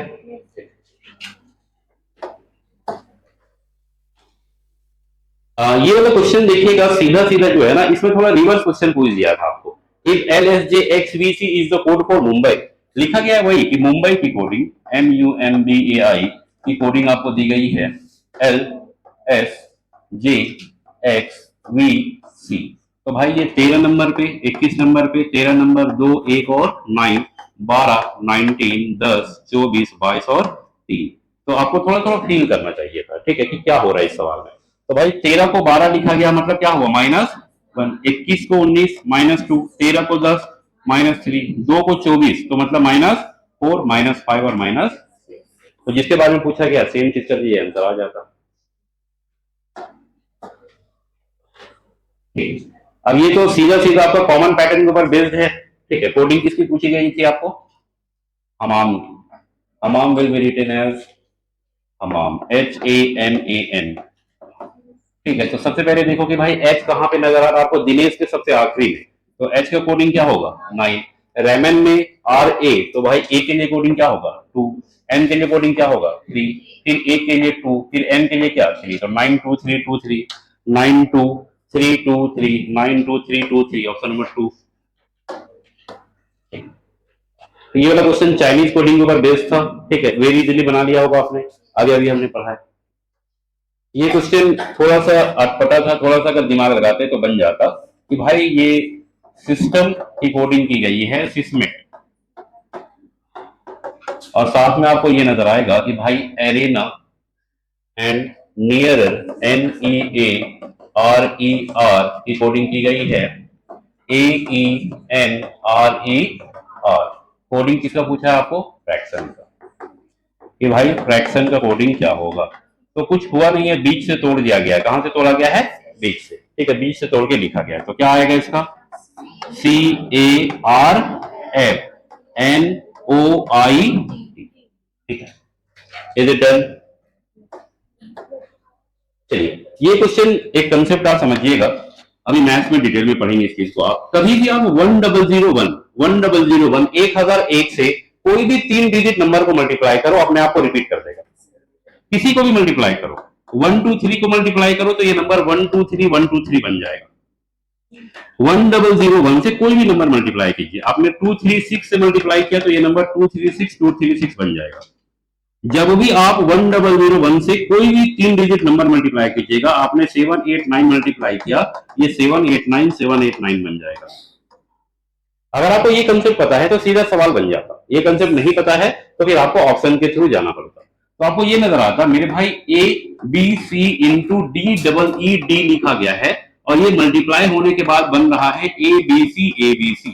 ये वाला क्वेश्चन देखिएगा, सीधा सीधा जो है ना, इसमें थोड़ा रिवर्स क्वेश्चन पूछ दिया था आपको। If LSJXVC is the code for Mumbai, लिखा गया है वही कि मुंबई की कोडिंग MUMBAI की कोडिंग आपको दी गई है LSJXVC। तो भाई ये 13 नंबर पे, 21 नंबर पे, 13 नंबर 2, 1 और 9, 12, 19, 10, 24, 22 और 3। तो आपको थोड़ा थोड़ा फील करना चाहिए था, ठीक है, कि क्या हो रहा है इस सवाल में। तो भाई 13 को 12 लिखा गया मतलब क्या हुआ -1, 21 को 19 -2, 13 को 10 -3, 2 को 24 तो मतलब -4, -5 और -6। तो जिसके बारे में पूछा गया सेम चीज कर दिए, आंसर आ जाता। अब ये तो सीधा सीधा आपका कॉमन पैटर्न के ऊपर बेस्ड है, ठीक है। कोडिंग किसकी पूछी गई थी आपको, हमाम की। हमाम will be written as Hamam, HAMAN, ठीक है। तो सबसे पहले देखो कि भाई H कहां पे नजर आ रहा है आपको, दिनेश के सबसे आखिरी में, तो H का कोडिंग क्या होगा 9। रेमन में RA, तो भाई A के लिए कोडिंग क्या होगा 2, N के लिए कोडिंग क्या होगा 3, फिर A के लिए 2, फिर N के लिए क्या 3, तो 9 2 3 2 3, 9 2 3 2 3, 9 2 3 2 3, ऑप्शन नंबर 2। तो ये वाला क्वेश्चन चाइनीज कोडिंग के ऊपर बेस्ड था, ठीक है, वेरी इजीली बना लिया होगा आपने, अभी अभी हमने पढ़ा है। ये क्वेश्चन थोड़ा सा अटपटा था, थोड़ा सा अगर दिमाग लगाते तो बन जाता कि भाई ये सिस्टम की कोडिंग की गई है सिस्मेट, और साथ में आपको ये नजर आएगा कि भाई एरेना एंड नियरर NEARER की कोडिंग की गई है AENRER। कोडिंग किसका पूछा है आपको, फ्रैक्शन का, कि भाई फ्रैक्शन का कोडिंग क्या होगा। तो कुछ हुआ नहीं है, बीच से तोड़ दिया गया है। कहां से तोड़ा गया है, बीच से, ठीक है, बीच से तोड़ के लिखा गया है। तो क्या आएगा इसका CARFNOI, ठीक है। Is it done. चलिए ये क्वेश्चन एक कंसेप्ट आप समझिएगा, अभी मैथ्स में डिटेल में पढ़ेंगे इस चीज को। आप कभी भी आप 1001 1001 से कोई भी 3 डिजिट नंबर को मल्टीप्लाई करो, अपने आप को रिपीट कर देगा। किसी को भी मल्टीप्लाई करो, 1 2 3 को मल्टीप्लाई करो तो ये नंबर 1 2 3 1 2 3 बन जाएगा। 1001 से कोई भी नंबर मल्टीप्लाई कीजिए। आपने 236 से मल्टीप्लाई किया तो ये नंबर 236 बन जाएगा। जब भी आप 1001 से कोई भी 3 डिजिट नंबर मल्टीप्लाई कीजिएगा, आपने 789 मल्टीप्लाई किया, ये 789 बन जाएगा। अगर आपको ये कंसेप्ट पता है तो सीधा सवाल बन जाता। ये कंसेप्ट नहीं पता है तो फिर आपको ऑप्शन के थ्रू जाना पड़ता। तो आपको ये नजर आता मेरे भाई A B C into D double E D लिखा गया है और ये मल्टीप्लाई होने के बाद बन रहा है ए बी सी।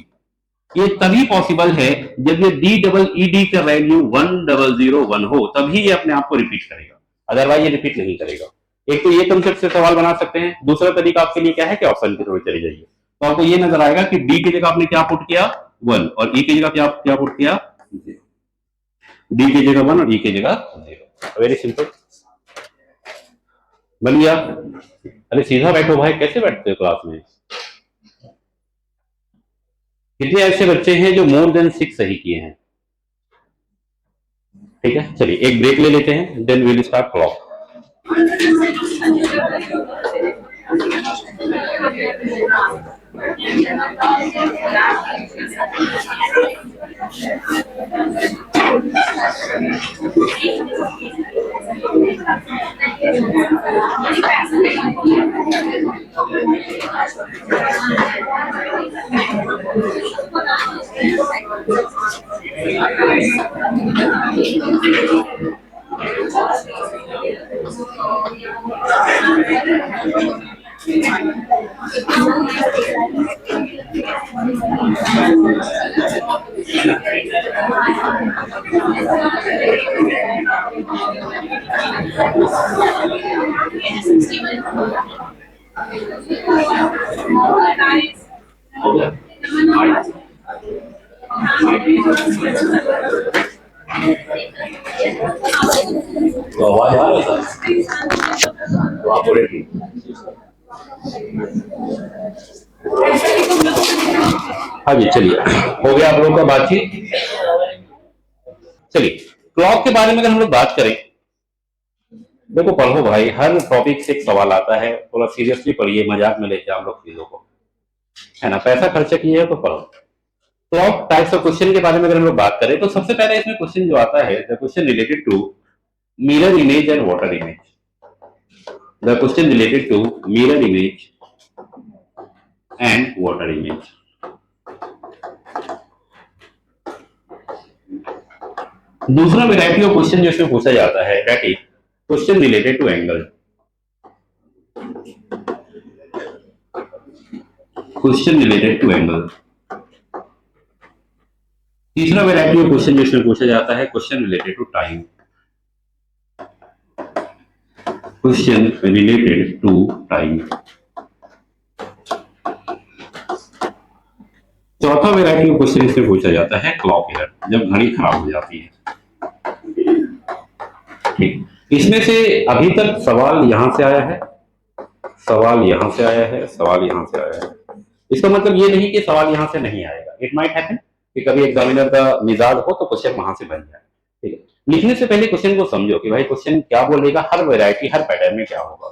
ये तभी पॉसिबल है जब ये डी डबल ई डी का वैल्यू 1001 हो, तभी ये अपने आप को रिपीट करेगा, अदरवाइज ये रिपीट नहीं करेगा। एक तो ये कंसेप्ट से सवाल बना सकते हैं। दूसरा तरीका आपके लिए क्या है कि ऑप्शन के थ्रू चले जाइए, तो आपको ये नजर आएगा कि डी की जगह आपने क्या पुट किया 1 और ई की जगह क्या क्या पुट किया 0। डी की जगह 1 और ई की जगह 0। वेरी सिंपल बन गया। अरे सीधा बैठो भाई, कैसे बैठते हो क्लास में? कितने ऐसे बच्चे हैं जो मोर देन 6 सही किए हैं? ठीक है, चलिए एक ब्रेक ले लेते हैं, then we will start clock. तो आवाज आ रहा था तो आप बोले थी। हाँ जी, चलिए हो गया आप लोगों का बातचीत। चलिए क्लॉक के बारे में अगर हम लोग बात करें, देखो पढ़ो भाई, हर टॉपिक से एक सवाल आता है, थोड़ा सीरियसली पढ़िए, मजाक में लेके आप लोग चीजों को, है ना, पैसा खर्चा किए तो पढ़ो। क्लॉक टाइप्स ऑफ क्वेश्चन के बारे में अगर हम लोग बात करें तो सबसे पहले इसमें क्वेश्चन जो आता है, the question related to mirror image and water image. The question related to mirror image and water image. दूसरा वैरायटी ऑफ क्वेश्चन जो इसमें पूछा जाता है that is question related to angle. Question related to angle. तीसरा वैरायटी ऑफ क्वेश्चन जो इसमें पूछा जाता है question related to time. Question related to time. चौथा वैरायटी ऑफ क्वेश्चन इसमें पूछा जाता है क्लॉक एरर, जब घड़ी खराब हो जाती है। ठीक, इसमें से अभी तक सवाल यहां से आया है, सवाल यहां से आया है, सवाल यहां से आया है। इसका मतलब ये नहीं कि सवाल यहां से नहीं आएगा। इट माइट हैपन कि कभी एग्जामिनर का मिजाज हो तो क्वेश्चन वहां से बन जाए। ठीक है, लिखने से पहले क्वेश्चन को समझो कि भाई क्वेश्चन क्या बोलेगा, हर वैरायटी हर पैटर्न में क्या होगा।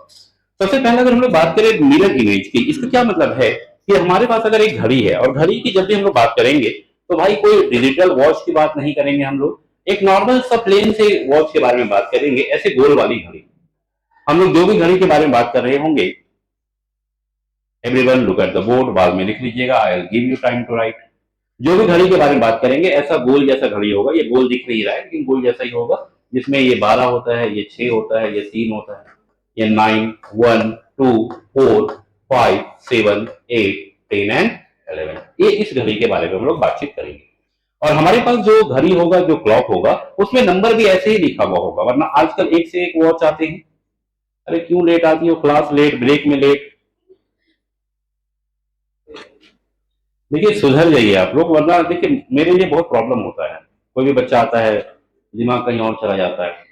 सबसे पहले अगर हम लोग बात करें मिरर इमेज की, इसका क्या मतलब है कि हमारे पास अगर एक घड़ी है और घड़ी की जब भी हम लोग बात करेंगे तो भाई कोई डिजिटल वॉच की बात नहीं करेंगे, हम लोग एक नॉर्मल सा प्लेन से वॉच के बारे में बात करेंगे, ऐसे गोल वाली घड़ी। हम लोग जो भी घड़ी के बारे में बात कर रहे होंगे, everyone look at the board, बाद में लिख लीजिएगा, I will give you time to write. जो भी घड़ी के बारे में बात करेंगे ऐसा गोल जैसा घड़ी होगा, ये गोल दिख नहीं रहा है लेकिन गोल जैसा ही होगा, जिसमें ये 12 होता है, ये 6 होता है, ये 3 होता है, ये 9, 1, 2, 4, 5, 7, 8, 10 एंड 11। ये इस घड़ी के बारे में हम लोग बातचीत करेंगे। और हमारे पास जो घड़ी होगा, जो क्लॉक होगा, उसमें नंबर भी ऐसे ही लिखा हुआ होगा, वरना आजकल एक से एक वॉच आते हैं। अरे क्यों लेट आती हो, क्लास लेट, ब्रेक में लेट। देखिए सुधर जाइए आप लोग, वरना देखिए मेरे लिए बहुत प्रॉब्लम होता है। कोई भी बच्चा आता है दिमाग कहीं और चला जाता है।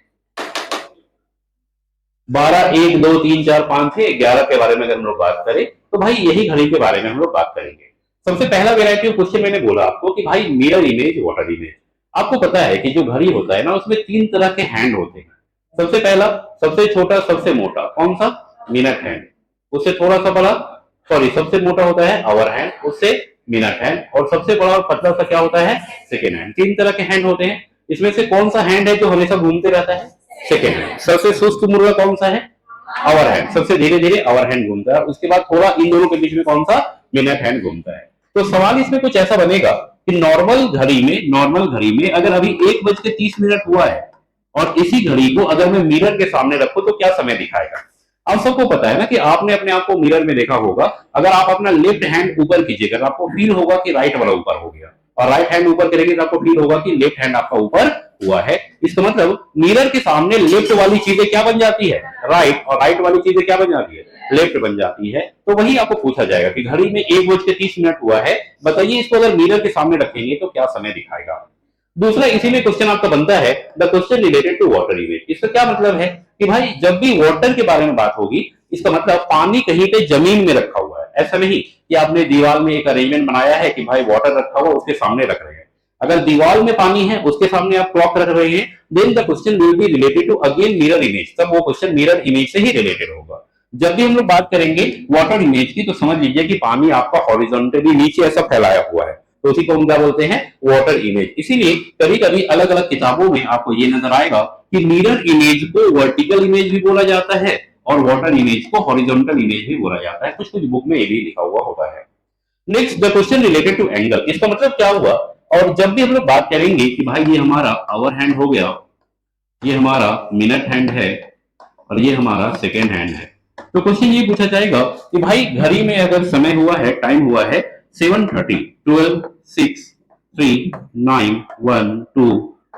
12, 1, 2, 3, 4, 5 थे, 11 के बारे में अगर हम लोग बात करें तो भाई यही घड़ी के बारे में हम लोग बात करेंगे। सबसे पहला वैरायटी ऑफ क्वेश्चन मैंने बोला आपको कि भाई मिरर इमेज, वाटर इमेज। आपको पता है कि जो घड़ी होता है ना, उसमें 3 तरह के हैंड होते हैं। सबसे पहला, सबसे छोटा, सबसे मोटा, कौन सा? Minute hand. उससे थोड़ा सा बड़ा सॉरी सबसे मोटा होता है आवर हैंड, उससे मिनट हैंड, और सबसे बड़ा और पतला सा क्या होता है, सेकेंड हैंड। तीन तरह के हैंड होते हैं, इसमें से कौन सा हैंड है जो हमेशा घूमते रहता है, सेकेंड हैंड। सबसे सुस्त मुर्गा कौन सा है, आवर हैंड, सबसे धीरे धीरे आवर हैंड घूमता है। उसके बाद थोड़ा इन दोनों के बीच में कौन सा, मिनट हैंड घूमता है। तो सवाल इसमें कुछ ऐसा बनेगा कि नॉर्मल घड़ी में अगर अभी 1:30 हुआ है और इसी घड़ी को अगर मैं मिरर के सामने रखूं तो क्या समय दिखाएगा। आप सबको पता है ना कि आपने अपने आप को मिरर में देखा होगा, अगर आप अपना लेफ्ट हैंड ऊपर कीजिएगा तो आपको फील होगा कि राइट वाला ऊपर हो गया, और राइट हैंड ऊपर करेंगे तो आपको फील होगा कि लेफ्ट हैंड आपका ऊपर हुआ है। इसका मतलब मिरर के सामने लेफ्ट वाली चीजें क्या बन जाती है, राइट, और राइट वाली चीजें क्या बन जाती है, लेफ्ट बन जाती है। तो वही आपको पूछा जाएगा कि घड़ी में 1:30 हुआ है, बताइए इसको अगर मिरर के सामने रखेंगे तो क्या समय दिखाएगा। दूसरा इसीलिए क्वेश्चन आपका बनता है, the question related to water image. इसका क्या मतलब है कि भाई जब भी वाटर के बारे में बात होगी, इसका मतलब पानी कहीं पे जमीन में रखा हुआ है, ऐसा नहीं कि आपने दीवार में एक अरेंजमेंट बनाया है कि भाई वाटर रखा हुआ उसके सामने रख रहे हैं। अगर दीवार में पानी है उसके सामने आप क्लॉक रख रहे हैं, then the question will be related to again mirror image, तब वो क्वेश्चन मिरर इमेज से ही रिलेटेड होगा। जब भी हम लोग बात करेंगे वाटर इमेज की, तो समझ लीजिए कि पानी आपका हॉरिजॉन्टली नीचे ऐसा फैलाया हुआ है, तो उसी को हम क्या बोलते हैं, वाटर इमेज। इसीलिए कभी कभी अलग अलग किताबों में आपको ये नजर आएगा कि मिरर इमेज को वर्टिकल इमेज भी बोला जाता है और वाटर इमेज को हॉरिजॉन्टल इमेज भी बोला जाता है। कुछ कुछ बुक में ये भी लिखा हुआ होता है। Next the question related to angle, इसका मतलब क्या हुआ। और जब भी हम लोग बात करेंगे कि भाई ये हमारा आवर हैंड हो गया, ये हमारा मिनट हैंड है, और ये हमारा सेकेंड हैंड है, तो क्वेश्चन ये पूछा जाएगा कि भाई घड़ी में अगर समय हुआ है, टाइम हुआ है 7:30, 12, 6, 3, 9, 1, 2,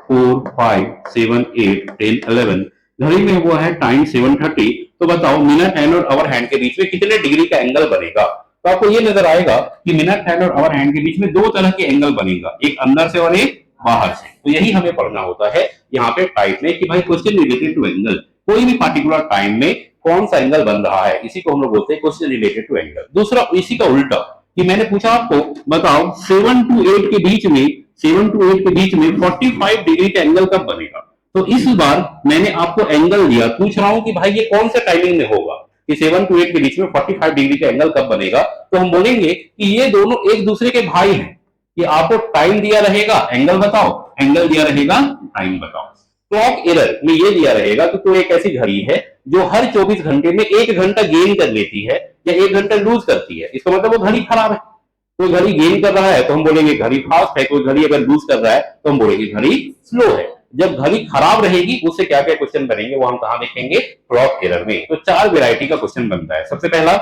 4, 5, 7, 8, 10, 11, घड़ी में हुआ है टाइम 7:30, तो बताओ मिनट हैंड और आवर हैंड के बीच में कितने डिग्री का एंगल बनेगा। तो आपको ये नजर आएगा कि मिनट हैंड और आवर हैंड के बीच में दो तरह के एंगल बनेगा, एक अंदर से और एक बाहर से। तो यही हमें पढ़ना होता है यहाँ पे टाइप में कि भाई क्वेश्चन रिलेटेड टू एंगल, कोई भी पार्टिकुलर टाइम में कौन सा एंगल बन रहा है, इसी को हम लोग बोलते हैं क्वेश्चन रिलेटेड टू एंगल। दूसरा इसी का उल्टा कि मैंने पूछा आपको बताओ 7 to 8 के बीच में, 7 to 8 के बीच में 45 डिग्री का एंगल कब बनेगा। तो इस बार मैंने आपको एंगल दिया, पूछ रहा हूं कि भाई ये कौन सा टाइमिंग में होगा कि 7 to 8 के बीच में 45 डिग्री का एंगल कब बनेगा। तो हम बोलेंगे कि ये दोनों एक दूसरे के भाई हैं, कि आपको टाइम दिया रहेगा, एंगल बताओ, एंगल दिया रहेगा, टाइम बताओ। क्लॉक एरर में ये दिया रहेगा कि कोई एक ऐसी घड़ी है जो हर 24 घंटे में 1 घंटा गेन कर लेती है या 1 घंटा लूज करती है, इसका मतलब वो घड़ी खराब है। कोई घड़ी गेन कर रहा है तो हम बोलेंगे घड़ी फास्ट है, कोई घड़ी अगर लूज कर रहा है तो हम बोलेंगे घड़ी स्लो है। जब घड़ी खराब रहेगी उससे क्या क्या क्वेश्चन बनेंगे वो हम कहां देखेंगे, क्लॉक एरर में। तो चार वेरायटी का क्वेश्चन बनता है। सबसे पहला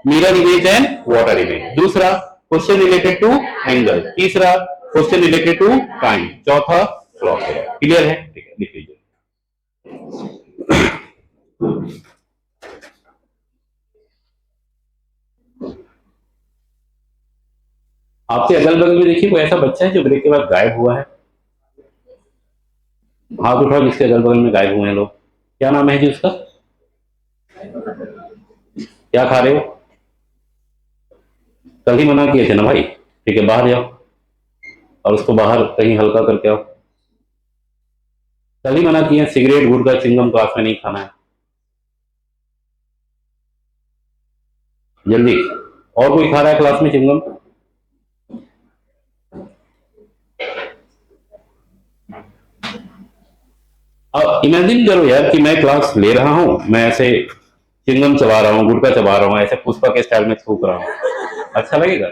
mirror image and water image, दूसरा क्वेश्चन रिलेटेड टू एंगल, तीसरा क्वेश्चन रिलेटेड टू टाइम, चौथा क्लॉक एरर। क्लियर है, ठीक है, लिख लीजिए। आपके अगल बगल में देखिए कोई ऐसा बच्चा है जो ब्रेक के बाद गायब हुआ है, हाथ उठाओ जिसके अगल बगल में गायब हुए हैं लोग। क्या नाम है जी उसका, क्या खा रहे हो, कल ही मना किए थे ना भाई, ठीक है बाहर जाओ और उसको बाहर कहीं हल्का करके आओ। कल ही मना किए सिगरेट गुटखा चिंगम क्लास में नहीं खाना है, जल्दी। और कोई खा रहा है क्लास में चिंगम, अब इमेजिन करो यार कि मैं क्लास ले रहा हूं, मैं ऐसे चिंगम चबा रहा हूँ, गुटखा चबा रहा हूँ, ऐसे पुष्पा के स्टाइल में थूक रहा हूँ, अच्छा लगेगा।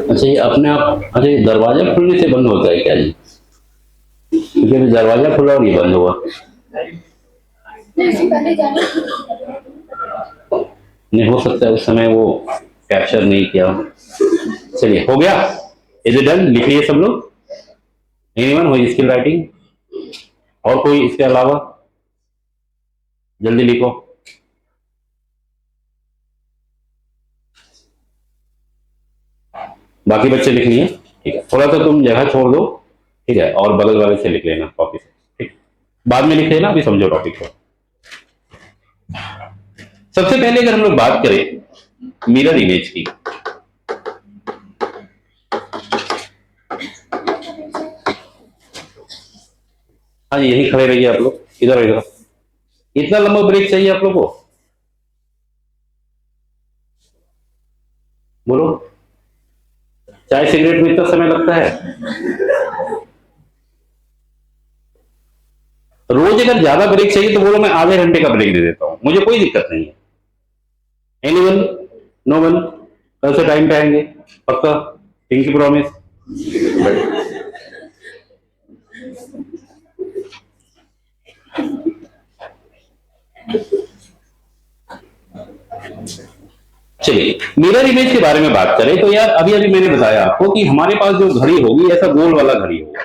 अच्छा ये अपने आप, अच्छा ये दरवाजा खुलने से बंद होता है क्या जी, क्योंकि अभी दरवाजा खुला और ये बंद हुआ। नहीं हो सकता है उस समय वो कैप्चर नहीं किया। चलिए हो गया, इज इट डन, लिख लिए सब लोग। एनीवन हो स्किल राइटिंग, और कोई इसके अलावा, जल्दी लिखो। बाकी बच्चे लिख लिए, ठीक है, थोड़ा सा तुम जगह छोड़ दो ठीक है, और बगल वाले से लिख लेना कॉपी से, ठीक, बाद में लिख लेना, अभी समझो टॉपिक को। सबसे पहले अगर हम लोग बात करें मिरर इमेज की, हाँ यही खड़े रहिए आप लोग, इधर इधर। इतना लंबा ब्रेक चाहिए आप लोग को? बोलो, चाय सिगरेट में इतना समय लगता है? रोज अगर ज्यादा ब्रेक चाहिए तो बोलो, मैं आधे घंटे का ब्रेक दे देता हूं, मुझे कोई दिक्कत नहीं है। एनीवन? No one? कल से टाइम पे आएंगे पक्का? Pinky promise? चलिए, मिरर इमेज के बारे में बात करें तो यार अभी अभी मैंने बताया आपको कि हमारे पास जो घड़ी होगी ऐसा गोल वाला घड़ी होगा,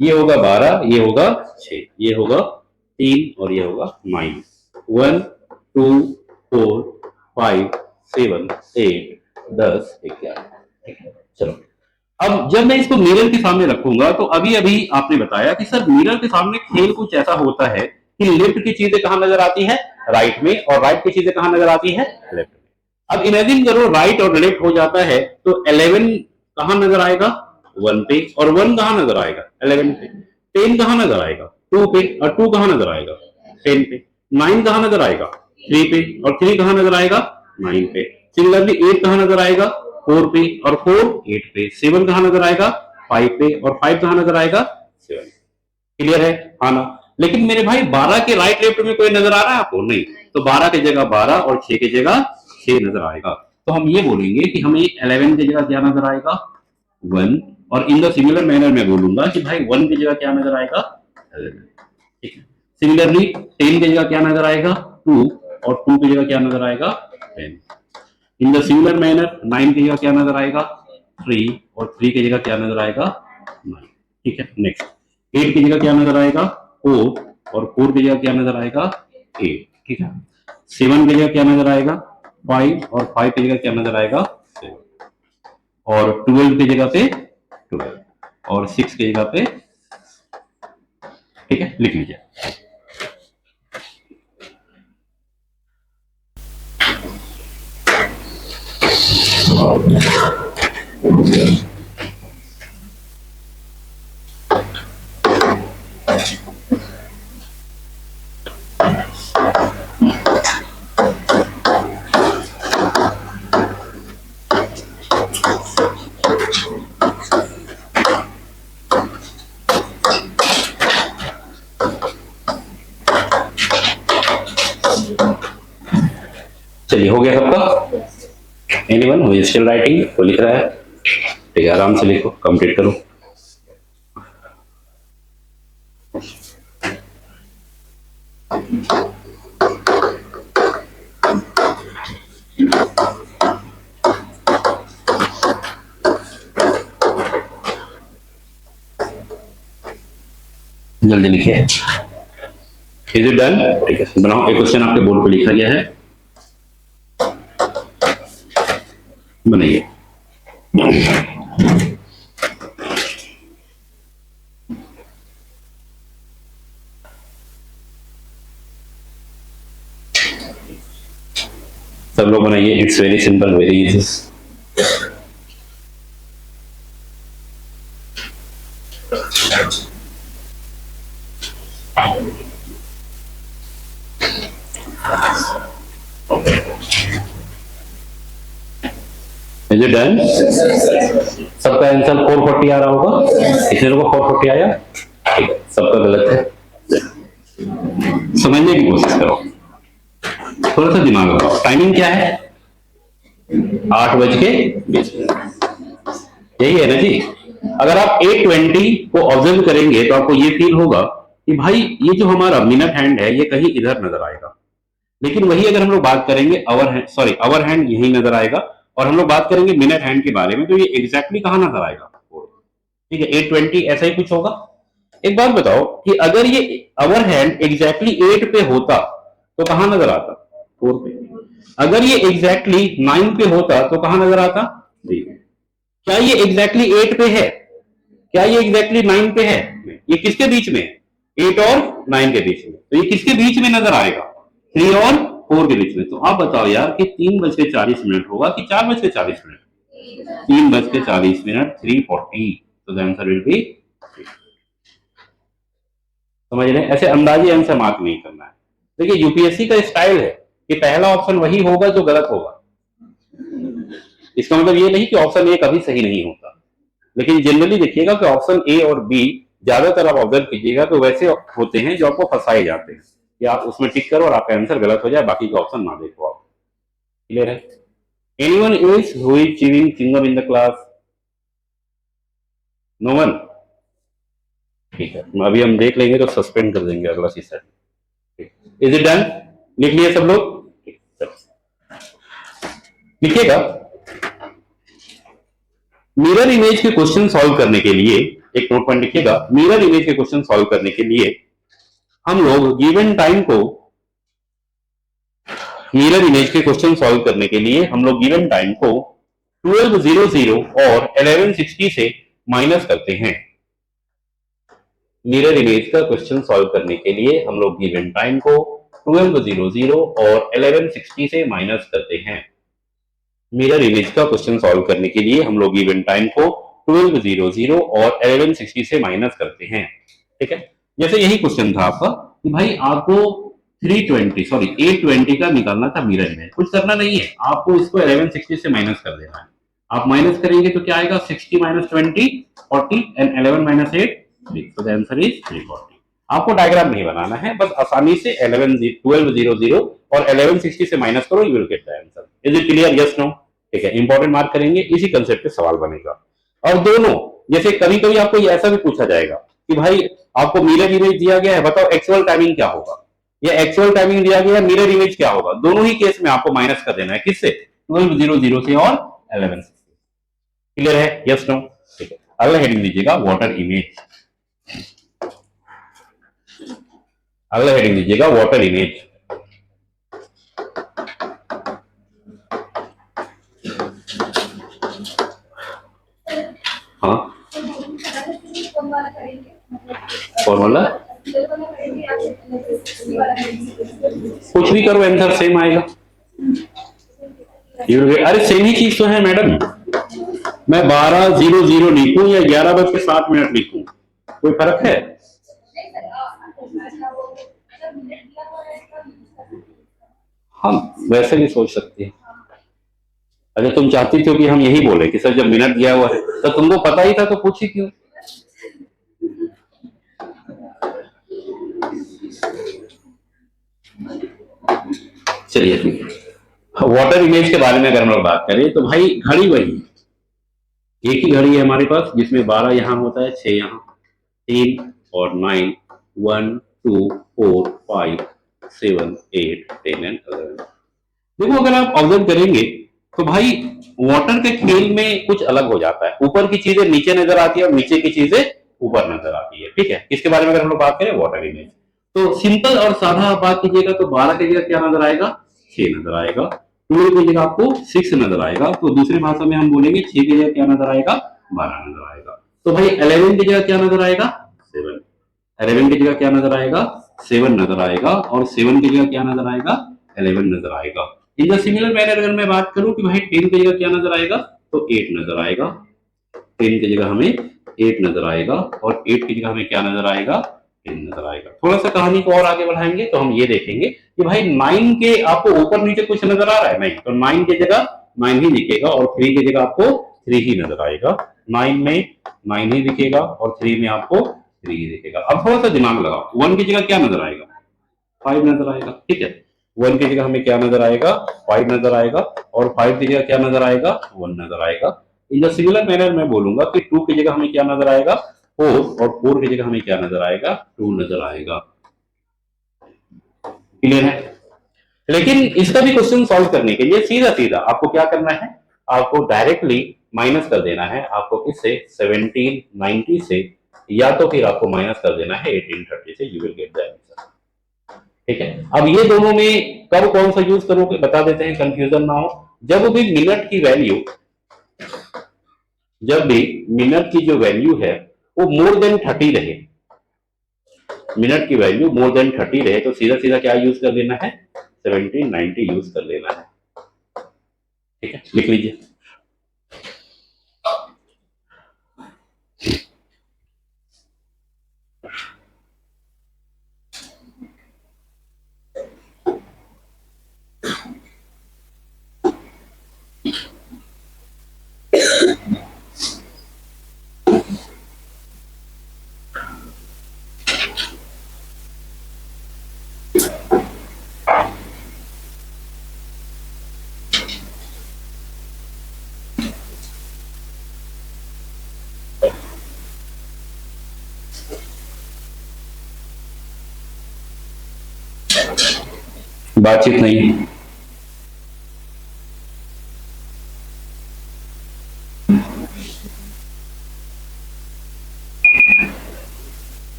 ये होगा 12, ये होगा 6, ये होगा 3 और ये होगा 9, 1 2 4 5 7 8 10 11। चलो, अब जब मैं इसको मिरर के सामने रखूंगा तो अभी अभी आपने बताया कि सर मिरर के सामने खेल कुछ ऐसा होता है कि लेफ्ट की चीजें कहां नजर आती है? राइट में, और राइट की चीजें कहां नजर आती है? लेफ्ट में। अब इमेजिन करो राइट और लेफ्ट हो जाता है तो 11 कहां नजर आएगा? 1 पे, और 1 कहां नजर आएगा? 11 पे। 10 कहां नजर आएगा? 2 पे, और 2 कहां नजर आएगा? 10 पे। 9 कहां नजर आएगा? 3 पे, और 3 कहां नजर आएगा? 9 पे। सिमिलरली 8 कहां नजर आएगा? 4 पे, और 4 8 पे। 7 कहां नजर आएगा? 5 पे, और 5 कहां नजर आएगा? 7। क्लियर है? हाँ ना? लेकिन मेरे भाई 12 के राइट लेफ्ट में कोई नजर आ रहा है आपको? नहीं। तो 12 की जगह 12 और 6 की जगह 6 नजर आएगा। तो हम ये बोलेंगे कि हमें 11 की जगह क्या नजर आएगा? 1। और इन द सिमिलर मैनर में बोलूंगा कि भाई 1 की जगह क्या नजर आएगा? 11। ठीक है। सिमिलरली 10 की जगह क्या नजर आएगा? 2। और 2 की जगह क्या नजर आएगा? 10। इन द सिमिलर मैनर 9 की जगह क्या नजर आएगा? 3। और 3 की जगह क्या नजर आएगा? 9। ठीक है, नेक्स्ट। 8 की जगह क्या नजर आएगा? 4। और 4 की जगह क्या नजर आएगा? 8। ठीक है। 7 की जगह क्या नजर आएगा? 5। और 5 की जगह क्या नजर आएगा? 7। और 12 की जगह पे 12। और 6 की जगह पे, ठीक है, लिख लीजिए। चलिए, हो गया सबका? Anyone who is still writing? वो लिख रहा है? ठीक है, आराम से लिखो, कंप्लीट करो। जल्दी लिखिए। Is it done? ठीक है, बनाओ। एक क्वेश्चन आपके बोर्ड पे लिखा गया है, बनाइए। सब लोग बनाइए, it's very simple, very easy. Is it done? सबका आंसर 440 आ रहा होगा। किसी को 440 आया? ठीक है, सबका गलत है। समझने की कोशिश करो, थोड़ा सा दिमाग लगाओ। टाइमिंग क्या है? 8:20। यही है ना जी? अगर आप 8:20 को ऑब्जर्व करेंगे तो आपको ये फील होगा कि भाई ये जो हमारा मिनट हैंड है ये कहीं इधर नजर आएगा। लेकिन वही अगर हम लोग बात करेंगे our hand, sorry our hand यही नजर आएगा, और हम लोग बात करेंगे मिनट हैंड के बारे में तो ये एग्जैक्टली कहां नजर आएगा? ठीक है, 8:20 ऐसा ही कुछ होगा। एक बात बताओ कि अगर ये आवर हैंड एग्जैक्टली 8 पे होता तो कहां नजर आता? 4 पे। अगर ये एग्जैक्टली 9 पे होता तो कहां नजर आता? 3 पे। क्या ये एग्जैक्टली 8 पे है? क्या ये एग्जैक्टली 9 पे है? ये किसके बीच में है? 8 और 9 के बीच में। तो ये किसके बीच में नजर आएगा? 3 और 4 के बीच में। तो आप बताओ यार कि 3:40 होगा कि 4:40? 3:40, 3:40। तो द आंसर विल बी, समझ रहे हैं? ऐसे अंदाजे आंसर मार्क नहीं करना है। देखिए यूपीएससी का स्टाइल है कि पहला ऑप्शन वही होगा जो गलत होगा। इसका मतलब ये नहीं कि ऑप्शन ए कभी सही नहीं होता, लेकिन जनरली देखिएगा कि ऑप्शन ए और बी ज्यादातर आप ऑब्जर्व कीजिएगा तो वैसे होते हैं जो आपको फंसाए जाते हैं कि आप उसमें टिक करो और आपका आंसर गलत हो जाए, बाकी का ऑप्शन ना देखो आप। क्लियर है? Anyone is who is chewing chewing gum in the class? No one? ठीक है, अभी हम देख लेंगे तो सस्पेंड कर देंगे अगला सेशन। Is it done? लिख लिए सब लोग? लिखिएगा। मिरर इमेज के क्वेश्चन सॉल्व करने के लिए एक नोट पॉइंट लिखिएगा। मिरर इमेज के क्वेश्चन सॉल्व करने के लिए हम लोग गिवन टाइम को, मिरर इमेज के क्वेश्चन सॉल्व करने के लिए हम लोग गिवन टाइम को 1200 और 1160 से माइनस करते हैं। मिरर इमेज का क्वेश्चन सॉल्व करने के लिए हम लोग गिवन टाइम को 1200 और 1160 से माइनस करते हैं। मिरर इमेज का क्वेश्चन सॉल्व करने के लिए हम लोग गिवन टाइम को 1200 और 1160 से माइनस करते हैं। ठीक है, जैसे यही क्वेश्चन था आपका कि भाई आपको 820 का निकालना था मिरर इमेज। कुछ करना नहीं है, आपको इसको 1160 से माइनस कर देना है। आप माइनस करेंगे तो क्या आएगा? 60 - 20 40 एंड 11 - 8 3। तो द आंसर इज 340। आपको डायग्राम नहीं बनाना है, बस आसानी से 1200 और 1160 से माइनस करो, you will get the answer. Is it clear? Yes no? ठीक है, इंपॉर्टेंट मार्क करेंगे, इसी कंसेप्ट पे सवाल बनेगा। और दोनों, जैसे कभी कभी आपको ऐसा भी पूछा जाएगा कि भाई आपको मिरर इमेज दिया गया है, बताओ एक्चुअल टाइमिंग क्या होगा, या एक्चुअल टाइमिंग दिया गया है, मिरर इमेज क्या होगा। दोनों ही केस में आपको माइनस कर देना है। किससे? 1200 से और 1160। क्लियर है? Yes no? ठीक है, अगला हेडिंग दीजिएगा वाटर इमेज। अगला हेडिंग दीजिएगा वाटर इमेज। हाँ, फॉर्मूला कुछ भी करो आंसर सेम आएगा। अरे सेम ही चीज तो है मैडम। मैं 12:00 लिखूं या 11:07 लिखूं, कोई फर्क है? हम वैसे भी सोच सकते हैं। अगर तुम चाहती थी कि हम यही बोले कि सर जब मिनट दिया हुआ है तो तुमको पता ही था तो पूछी क्यों? चलिए ठीक है, वाटर इमेज के बारे में अगर हम लोग बात करें तो भाई घड़ी वही, एक ही घड़ी है हमारे पास जिसमें 12 यहां होता है, 6 यहां, 3 और 9, 1 2 4 5 7 8 10 एंड 11। देखो अगर आप ऑब्जर्व करेंगे तो भाई वाटर के खेल में कुछ अलग हो जाता है। ऊपर की चीजें नीचे नजर आती है और नीचे की चीजें ऊपर नजर आती है। ठीक है, इसके बारे में अगर हम लोग बात करें वाटर इमेज, तो सिंपल और साधा बात कीजिएगा तो 12 की जगह क्या नजर आएगा? 6 नजर आएगा। 12 की जगह आपको 6 नजर आएगा। तो दूसरी भाषा में हम बोलेंगे 6 की जगह क्या नजर आएगा? 12 नजर आएगा। तो भाई 11 की जगह क्या नजर आएगा? 7। 11 की जगह क्या नजर आएगा? 7 नजर आएगा। और 7 की जगह क्या नजर आएगा? 11 नजर आएगा। इन द सिमिलर मैनर अगर मैं बात करूं कि भाई 10 की जगह क्या नजर आएगा? तो 8 नजर आएगा। 10 की जगह हमें 8 नजर आएगा और 8 की जगह हमें क्या नजर आएगा? 10 नजर आएगा। थोड़ा सा कहानी को और आगे बढ़ाएंगे तो हम ये देखेंगे कि भाई 9 के आपको ऊपर नीचे कुछ नजर आ रहा है? नहीं, तो 9 की जगह 9 ही दिखेगा और 3 की जगह आपको 3 ही नजर आएगा। 9 में 9 ही दिखेगा और 3 में आपको 3 ही दिखेगा। अब थोड़ा सा दिमाग लगाओ, 1 की जगह क्या नजर आएगा? 5 नजर आएगा। ठीक है, 1 की जगह हमें क्या नजर आएगा? 5 नजर आएगा। और 5 की जगह क्या नजर आएगा? 1 नजर आएगा। इन द सिमिलर मैनर मैं बोलूंगा कि 2 की जगह हमें क्या नजर आएगा? 4। और 4 की जगह हमें क्या नजर आएगा? 2 नजर आएगा। क्लियर है? लेकिन इसका भी क्वेश्चन सॉल्व करने के लिए सीधा सीधा आपको क्या करना है? आपको डायरेक्टली माइनस कर देना है। आपको किससे? 1790 से, या तो फिर आपको माइनस कर देना है 1830 से। You will get the answer. ठीक है, अब ये दोनों में कब कौन सा यूज करोगे बता देते हैं, कंफ्यूजन ना हो। जब भी मिनट की वैल्यू, जब भी मिनट की जो वैल्यू है वो मोर देन 30 रहे, मिनट की वैल्यू मोर देन 30 रहे, तो सीधा सीधा क्या यूज कर लेना है, 1790 यूज कर लेना है। ठीक है, लिख लीजिए। बातचीत नहीं,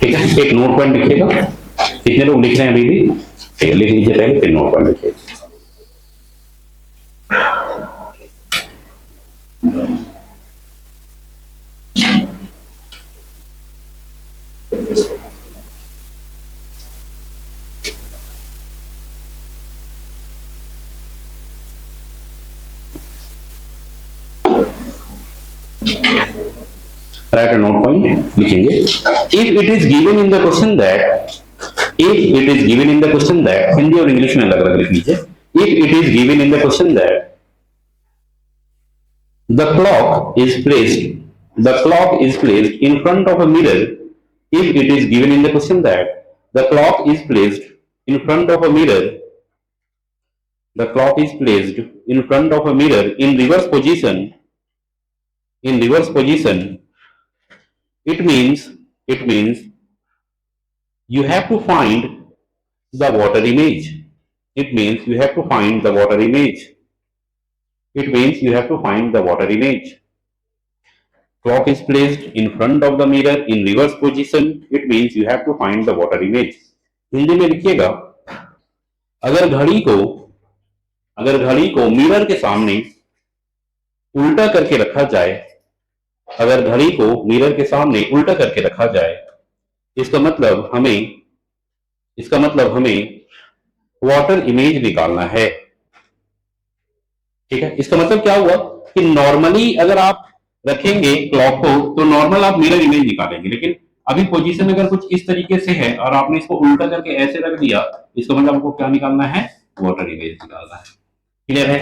ठीक है। एक नोट पॉइंट लिखिएगा, कितने लोग लिख रहे हैं अभी भी, ठीक है, लिख लीजिए पहले, फिर नोट पॉइंट लिखिए। Write a note point, लिखेंगे। If it is given in the question that, if it is given in the question that, Hindi और इंग्लिश में अलग अलग लिख लीजिए। If it is given in the question that the clock is placed in front of a mirror, if it is given in the question that the clock is placed in front of a mirror, the clock is placed in front of a mirror in reverse position, it means you have to find the water image. It means you have to find the water image. It means you have to find the water image. Clock is placed in front of the mirror in reverse position. It means you have to find the water image. Hindi में लिखिएगा, अगर घड़ी को मिरर के सामने उल्टा करके रखा जाए, अगर घड़ी को मिरर के सामने उल्टा करके रखा जाए, इसका मतलब हमें वाटर इमेज निकालना है। ठीक है, इसका मतलब क्या हुआ कि नॉर्मली अगर आप रखेंगे क्लॉक को तो नॉर्मल आप मिरर इमेज निकालेंगे, लेकिन अभी पोजीशन अगर कुछ इस तरीके से है और आपने इसको उल्टा करके ऐसे रख दिया, इसका मतलब आपको क्या निकालना है, वाटर इमेज निकालना है। क्लियर है?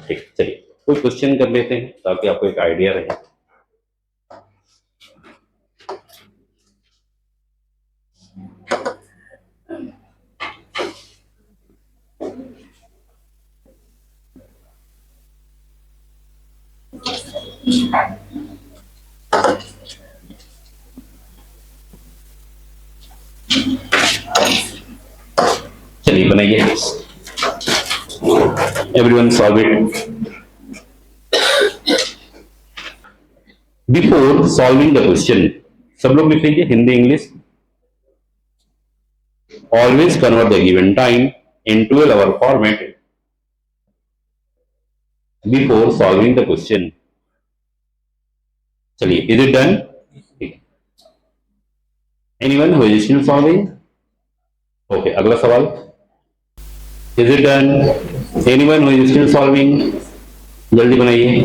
ठीक, चलिए कोई क्वेश्चन कर लेते हैं ताकि आपको एक आइडिया रहे। चलिए बनाइए, everyone solve it. Before solving the question, सब लोग लिख लीजिए, Hindi English. Always convert the given time in 12-hour format before solving the question. चलिए, is it done? Anyone who is still solving? Okay, अगला सवाल। Is it done? Anyone who is still solving? जल्दी बनाइए।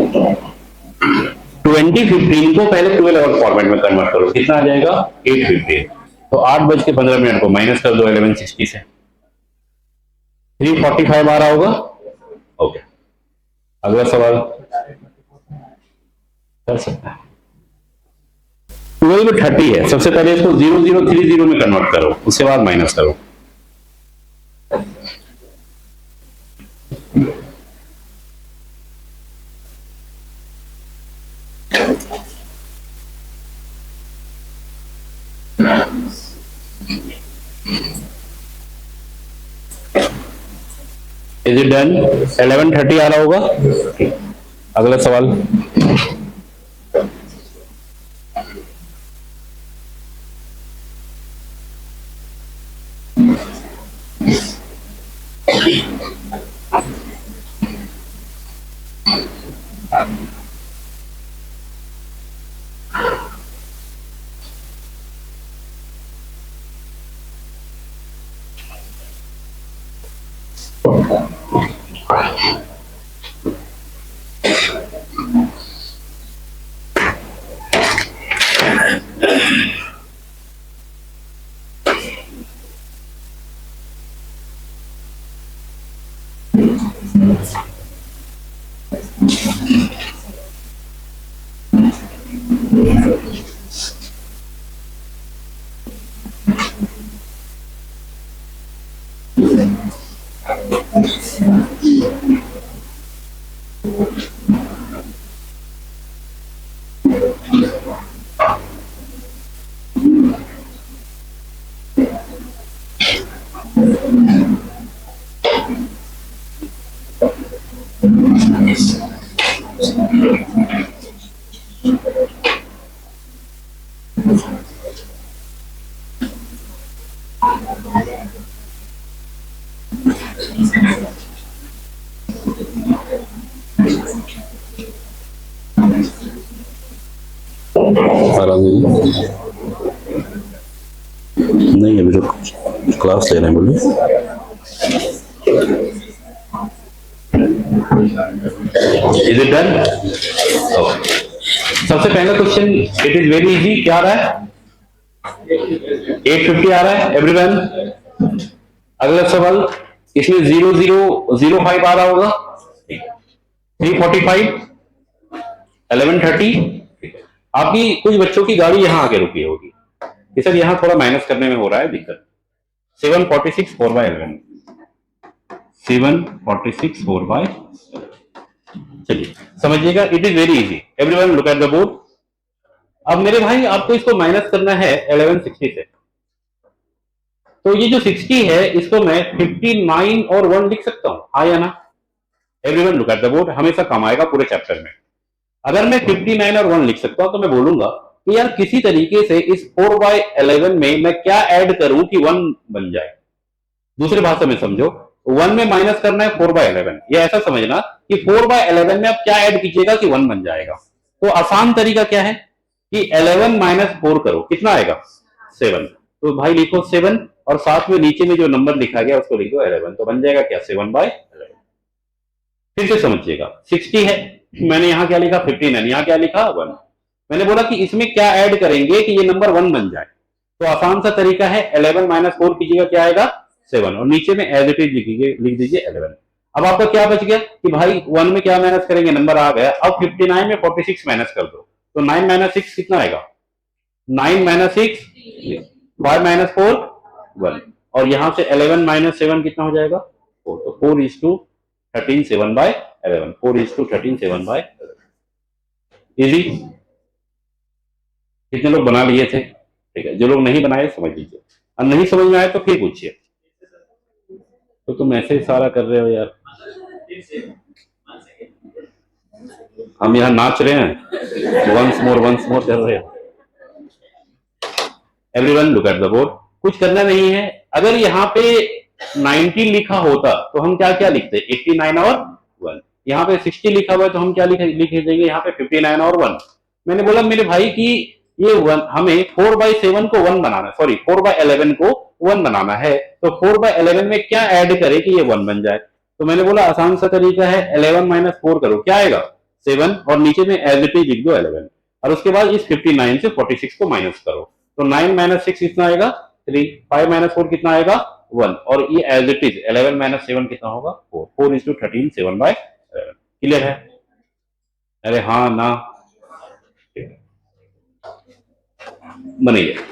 2015 को पहले 12-hour फॉर्मेट में कन्वर्ट करो, कितना आ जाएगा, 8:50। तो 8:15 को माइनस कर दो 1160 से, 345 आ रहा होगा। ओके, अगला सवाल कर सकता है। 12:30 है, सबसे पहले इसको 0030 में कन्वर्ट करो, उसके बाद माइनस करो। Is it done? 11:30 आ रहा होगा। अगला सवाल। नहीं अभी तो क्लास ले रहे हैं बोलिए। Is it done? सबसे पहला question, it is very easy. क्या आ रहा है? 850 आ रहा है एवरीवन। अगला सवाल, इसमें 0005 आ रहा होगा, 345, 1130। आपकी कुछ बच्चों की गाड़ी यहां आके रुकी होगी, ये सर यहाँ थोड़ा माइनस करने में हो रहा है दिक्कत। 746 4/11, 746 4/11। चलिए समझिएगा, it is very easy. Everyone look at the board. अब मेरे भाई आपको इसको माइनस करना है 1160 से, तो ये जो 60 है इसको मैं 59 और 1 लिख सकता हूं, हाँ या ना? Everyone look at the board. हमेशा काम आएगा पूरे चैप्टर में। अगर मैं 59 और 1 लिख सकता हूं तो मैं बोलूंगा कि यार किसी तरीके से इस 4/11 में मैं क्या ऐड करूं कि 1 बन जाए। दूसरी भाषा में समझो, 1 में माइनस करना है 4/11, ये ऐसा समझना कि 4/11 में आप क्या ऐड कीजिएगा कि 1 बन जाएगा। तो आसान तरीका क्या है कि 11 - 4 करो, कितना आएगा? 7। तो भाई लिखो 7 और साथ में नीचे में जो नंबर लिखा गया उसको लिखो 11, तो बन जाएगा क्या? 7/11। फिर से समझिएगा, 60 है, मैंने यहां क्या लिखा? 59, यहां क्या लिखा? 1। मैंने बोला कि इसमें क्या ऐड करेंगे कि ये नंबर 1 बन जाए। तो आसान सा तरीका है, 11 - 4 कीजिएगा, क्या आएगा? 7, और नीचे में एज इट इज लिख दीजिए 11। अब आपका क्या बच गया कि भाई 1 में क्या माइनस करेंगे? नंबर आ गया। अब 59 में 46 माइनस कर दो, तो 9 - 6 कितना आएगा? 9 - 6 5 - 4 1, और यहां से 11 - 7 कितना हो जाएगा? 4। तो 4:13 7/11, 4:13 7/11। इजी। कितने लोग बना लिए थे? ठीक है, जो लोग नहीं बनाए समझ लीजिए, और नहीं समझ में आए तो फिर पूछिए। तो तुम ऐसे ही सारा कर रहे हो यार, हम यहाँ नाच रहे हैं, वंस मोर कर रहे हो। Everyone look at the board. कुछ करना नहीं है। अगर यहाँ पे 90 लिखा होता तो हम क्या क्या लिखते? 89 और 1। यहाँ पे 60 लिखा हुआ है तो हम क्या लिख देंगे? यहाँ पे 59 और 1। मैंने बोला मेरे भाई कि ये 1 हमें 4/7 को 1 बनाना, सॉरी 4/11 को 1 बनाना है, तो 4/11 में क्या ऐड करे कि ये 1 बन जाए? तो मैंने बोला आसान सा तरीका है, 11 - 4 करो, क्या आएगा? 7, और नीचे में एज इट इज लिख दो 11, और उसके बाद इस 59 से 46 को माइनस करो, तो 9 - 6 कितना आएगा? 3, 5 - 4 कितना आएगा? 1, और ये एज इट इज 11 - 7 कितना होगा? 4, 4:13 7/11। क्लियर है? अरे हाँ ना, बनेगा।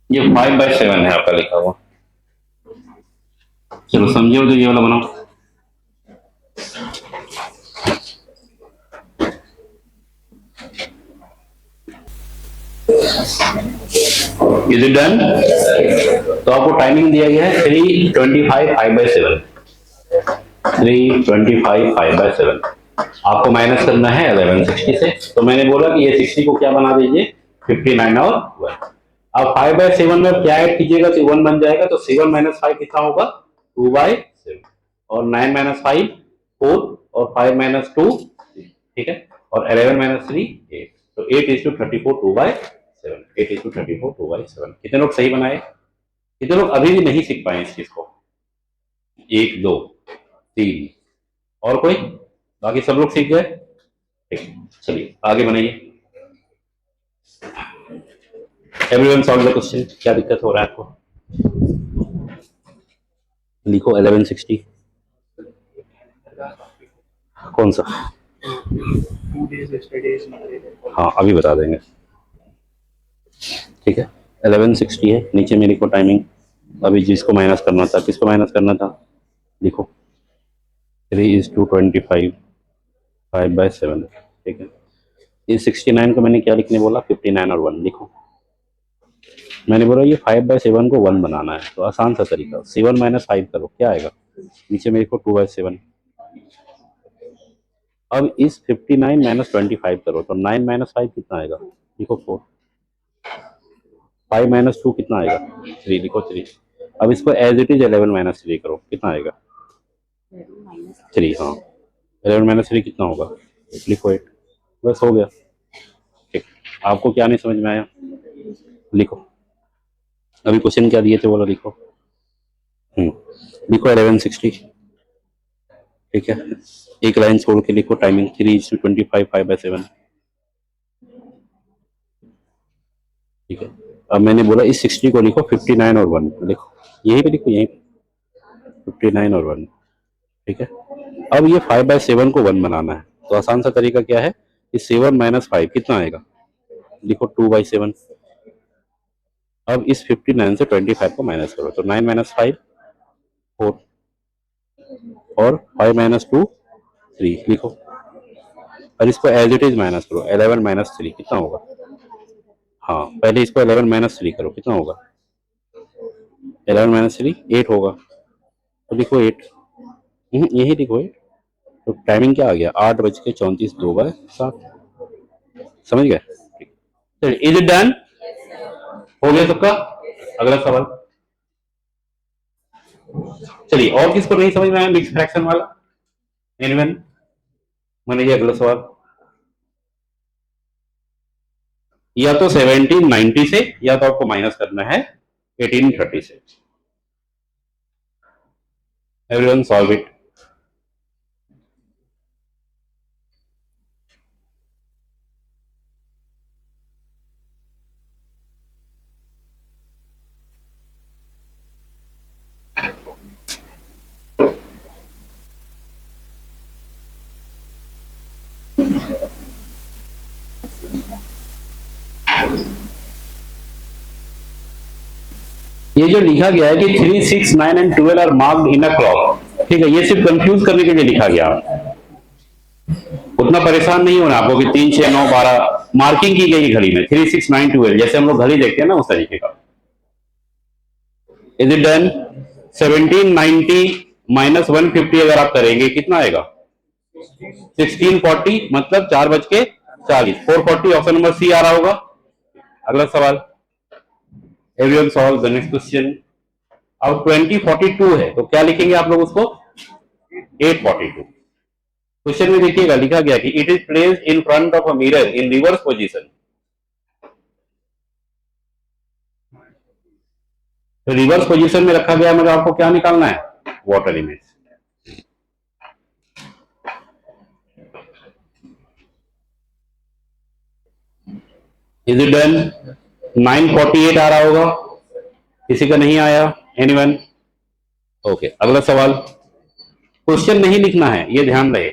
ये 5/7 है आपका लिखा हुआ। चलो समझिए, तो ये वाला बनाओ। Is it done? तो आपको टाइमिंग दिया गया है 3:25 5/7, 3:25 5/7। आपको माइनस करना है 1160 से, तो मैंने बोला कि ये 60 को क्या बना दीजिए? 59 और 1। अब 5/7 में क्या ऐड कीजिएगा तो 1 बन जाएगा, तो 7 - 5 कितना होगा 2/7, और 9 - 5 4, और 5 - 2 ठीक है, और 11 - 3 8, तो 8:34 2/7, 8:34 2/7। कितने लोग सही बनाए? कितने लोग अभी भी नहीं सीख पाए इस चीज को? 1 2 3, और कोई? बाकी सब लोग सीख गए? ठीक, चलिए आगे बनाइए। Everyone solve the question. क्या दिक्कत हो रहा है आपको? लिखो 1160। कौन सा? 2 days yesterday is not हाँ अभी बता देंगे। ठीक है, 1160 है, नीचे में लिखो टाइमिंग। अभी जिसको माइनस करना था, किसको माइनस करना था? लिखो 3:25 5/7। ठीक है, ये 69 को मैंने क्या लिखने बोला? 59 और 1 लिखो। मैंने बोला ये 5/7 को 1 बनाना है, तो आसान सा तरीका 7 - 5 करो, क्या आएगा? नीचे में लिखो 2/7। अब इस 59 - 25 करो, तो 9 - 5 कितना आएगा? लिखो 4। 5 - 2 कितना आएगा? 3, लिखो 3। अब इसको एज इट इज 11 - 3 करो, कितना आएगा? 3, हाँ 11 - 3 कितना होगा? लिखो 8, बस हो गया। ठीक, आपको क्या नहीं समझ में आया? लिखो। अभी क्वेश्चन क्या दिए थे बोलो, लिखो। लिखो 1160। ठीक है, एक लाइन छोड़ के लिखो टाइमिंग 3:25 5/7। ठीक है, अब मैंने बोला इस 60 को लिखो 59 और 1 लिखो, यहीं पे लिखो, यहीं पे 59 और 1। ठीक है, अब ये 5/7 को 1 बनाना है, तो आसान सा तरीका क्या है कि 7 - 5 कितना आएगा? लिखो 2/7। अब इस 59 से 25 को माइनस करो, तो 9 - 5 4, और 5 - 2 3 लिखो, और इसको एज इट इज माइनस करो 11 - 3 कितना होगा? हाँ पहले इसको 11 - 3 करो, कितना होगा? 11 - 3 8 होगा, तो लिखो 8। यही लिखो 8। तो टाइमिंग क्या आ गया? 8:34 2/7। समझ गए? Is it done? हो गया सबका? अगला सवाल। चलिए, और किसको नहीं समझ में आया मिक्स फ्रैक्शन वाला? एनीवन? मानिए अगला सवाल। या तो 1790 से, या तो आपको माइनस करना है 1830 से। Everyone solve it. ये जो लिखा गया है कि 3 6 9 and 12 are marked in a clock, ठीक है, ये सिर्फ कंफ्यूज करने के लिए लिखा गया। उतना परेशान नहीं होना आपको कि 3 6 9 12 मार्किंग की गई घड़ी में 3 6 9 12, जैसे हम लोग घड़ी देखते हैं ना उस तरीके का। Is it done? 1790 - 150 अगर आप करेंगे कितना आएगा? 1640, मतलब 4:40। 440 ऑप्शन नंबर सी आ रहा होगा। अगला सवाल। Everyone solve the next question. अब 2042 है, तो क्या लिखेंगे आप लोग उसको? 842। क्वेश्चन में देखिएगा लिखा गया कि it is placed in front of a mirror in reverse position. तो रिवर्स पोजीशन में रखा गया, मतलब आपको क्या निकालना है? Water image. Is it done? 948 आ रहा होगा, किसी का नहीं आया? एनीवन? ओके, अगला सवाल। क्वेश्चन नहीं लिखना है, ये ध्यान रहे।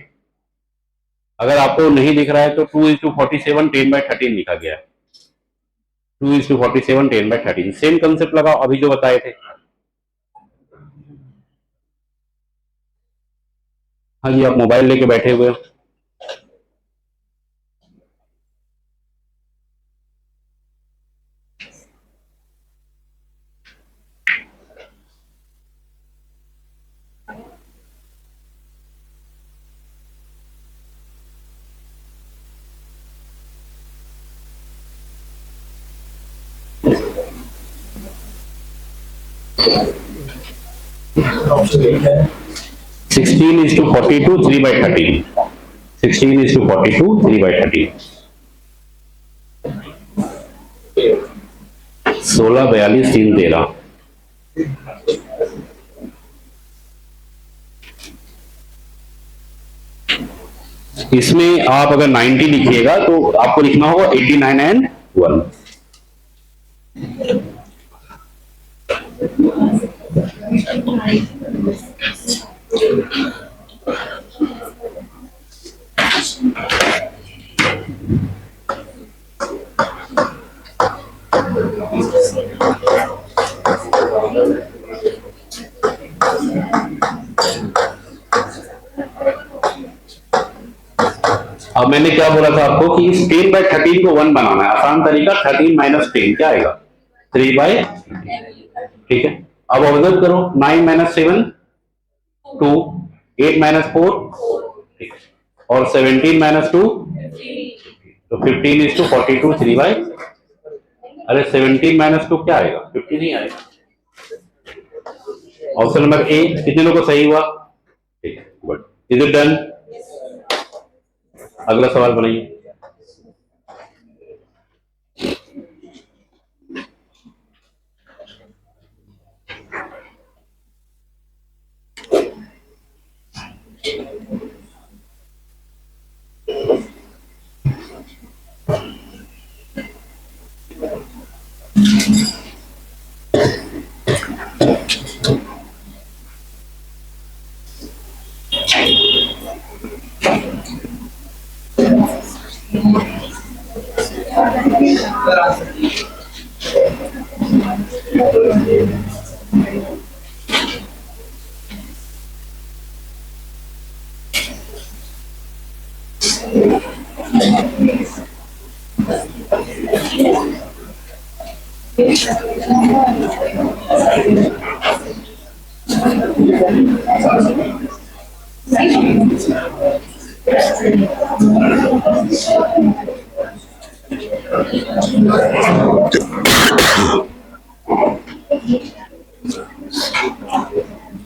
अगर आपको नहीं दिख रहा है तो 2:47 10/13 लिखा गया है। 2:47 10/13, सेम कंसेप्ट लगाओ अभी जो बताए थे। हाँ जी, आप मोबाइल लेके बैठे हुए हो। 16 is to 42 3 by 13. 16 is to 42 3 by 13. 16 42 3 13। इसमें आप अगर 90 लिखिएगा तो आपको लिखना होगा 89 एंड 1। अब मैंने क्या बोला था आपको कि इस 10 by 13 को 1 बनाना है। आसान तरीका 13 माइनस 10 क्या आएगा 3 by। ठीक है, अब ऑब्जर्व करो 9 माइनस 7 2, 8 माइनस 4 और 17 माइनस 2 तो 15 is to 42 3 by। अरे 17 माइनस 2 क्या आएगा 50 नहीं आएगा। ऑप्शन नंबर ए कितने लोगों को सही हुआ? ठीक है, गुड। Is it done? अगला सवाल बनाइए।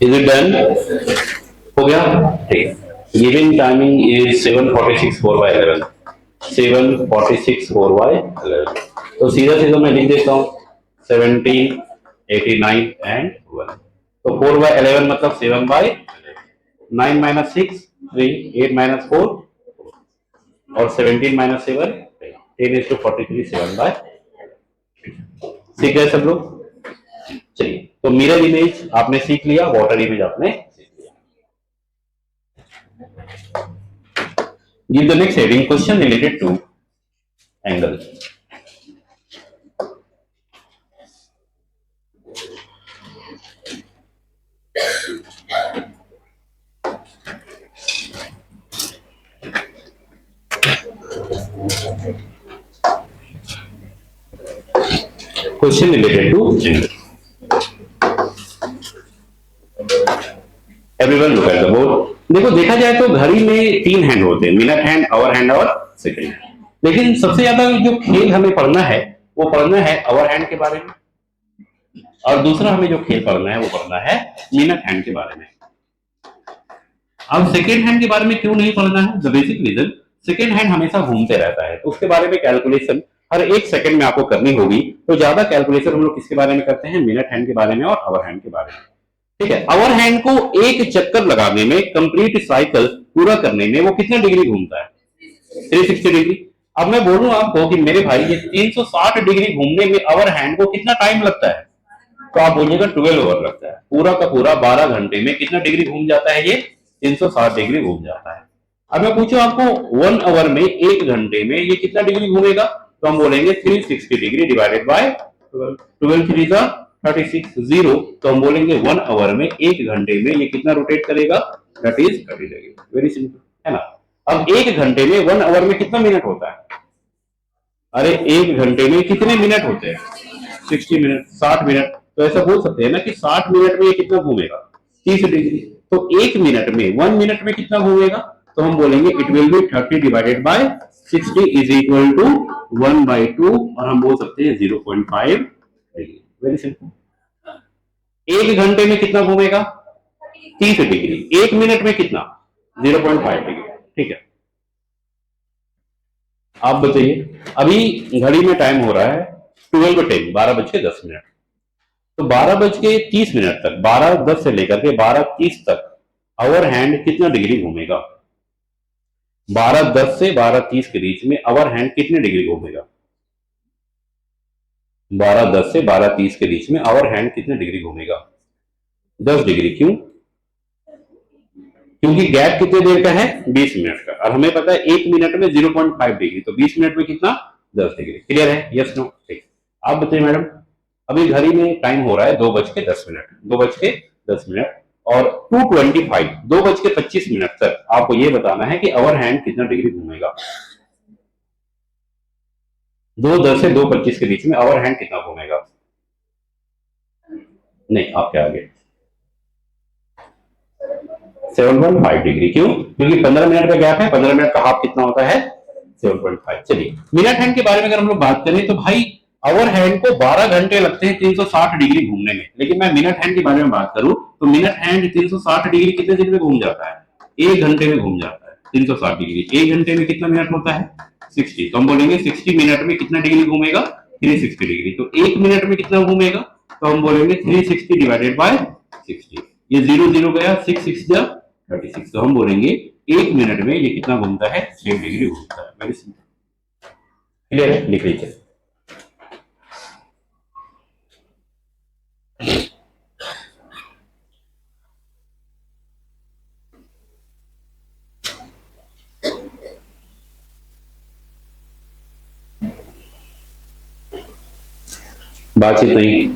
Is it done? हो गया? ठीक। Given timing is 7:46 4 by 11. 7:46 4 by 11. तो सीधा सीधा मैं लिख देता हूँ 17, 89 एंड 1। तो 4 by 11 मतलब 7 by 9 minus 6 3, 8 minus 4 और 17 minus 7 10 is to 43 7 by। सीख गए सब लोग? चलिए, तो मिरर इमेज आपने सीख लिया, वाटर इमेज आपने सीख लिया। Give the next heading question related to angle. Question related to angle. Everyone look at the board. देखो, देखा जाए तो घड़ी में 3 हैंड होते हैं, मिनट हैंड, आवर हैंड और सेकंड हैंड। लेकिन सबसे ज्यादा जो खेल हमें पढ़ना है वो पढ़ना है आवर हैंड के बारे में, और दूसरा हमें जो खेल पढ़ना है वो पढ़ना है मिनट हैंड के बारे में। अब सेकंड हैंड के बारे में क्यों नहीं पढ़ना है? The basic reason, second hand हमेशा घूमते रहता है, तो उसके बारे में कैलकुलेशन हर 1 सेकंड में आपको करनी होगी। तो ज्यादा कैलकुलेशन हम लोग किसके बारे में करते हैं? मिनट हैंड के बारे में और आवर हैंड के बारे में। ठीक है, आवर हैंड को एक चक्कर लगाने में, कंप्लीट साइकिल पूरा करने में वो कितना डिग्री घूमता है? 360 डिग्री। अब मैं बोलूं आपको कि मेरे भाई ये 360 डिग्री घूमने में आवर हैंड को कितना टाइम लगता है? तो आप बोलिएगा 12 आवर लगता है। पूरा का पूरा 12 घंटे में कितना डिग्री घूम जाता है? ये 360 डिग्री घूम जाता है। अब मैं पूछूं आपको 1 आवर में, 1 घंटे में ये कितना डिग्री घूमेगा? तो हम बोलेंगे 360 डिग्री डिवाइडेड बाय 12 3 जा 36 0। तो हम बोलेंगे 1 आवर में, 1 घंटे में ये कितना रोटेट करेगा? That is 30 degree. Very simple है ना। अब 1 घंटे में, 1 आवर में कितना मिनट होता है? अरे 1 घंटे में कितने मिनट होते हैं? 60 मिनट, 60 मिनट। तो ऐसा बोल सकते हैं ना कि 60 मिनट में ये कितना घूमेगा? 30 डिग्री। तो 1 मिनट में, 1 मिनट में कितना घूमेगा? तो हम बोलेंगे it will be 30 divided by 60 is equal to 1/2, और हम बोल सकते हैं 0.5 डिग्री। Very simple. 1 घंटे में कितना घूमेगा? 30 डिग्री। 1 मिनट में कितना? 0.5 डिग्री। ठीक है, आप बताइए। अभी घड़ी में टाइम हो रहा है 12:10, 12:10। तो 12:30 तक, 12:10 से लेकर के 12:30 तक आवर हैंड कितना डिग्री घूमेगा? 12:10 से 12:30 के बीच में आवर हैंड कितने डिग्री घूमेगा? 12:10 से 12:30 के बीच में आवर हैंड कितने डिग्री घूमेगा? 10 डिग्री। क्यों? क्योंकि गैप कितने देर का है? 20 मिनट का, और हमें पता है 1 मिनट में 0.5 डिग्री, तो 20 मिनट में कितना? 10 डिग्री। क्लियर है? Yes no? ठीक। आप बताइए मैडम। अभी घड़ी में टाइम हो रहा है 2:10, 2:10 और 2:25 तक आपको ये बताना है कि आवर हैंड कितना डिग्री घूमेगा। 2:10 से 2:25 के बीच में आवर हैंड कितना घूमेगा? नहीं, आपके आगे 7.5 डिग्री। क्यों? क्योंकि 15 मिनट का गैप है, 15 मिनट का हाफ कितना होता है? 7.5। चलिए, मिनट हैंड के बारे में अगर हम लोग बात करें तो भाई आवर हैंड को 12 घंटे लगते हैं 360 डिग्री घूमने में, लेकिन मैं मिनट हैंड के बारे में बात करूं तो मिनट हैंड 360 डिग्री कितने दिन में घूम जाता है? 1 घंटे में घूम जाता है 360 डिग्री। 1 घंटे में कितना मिनट होता है? 60। तो हम बोलेंगे 60 मिनट में कितना डिग्री घूमेगा? 360 डिग्री। तो 1 मिनट में कितना घूमेगा? तो हम बोलेंगे 360 डिवाइडेड बाय 60। ये 0 0 गया, 6 6 जा 36। तो हम बोलेंगे 1 मिनट में ये कितना घूमता है? 6 डिग्री घूमता है। Very simple. क्लियर है? लिख लीजिए। बातचीत नहीं।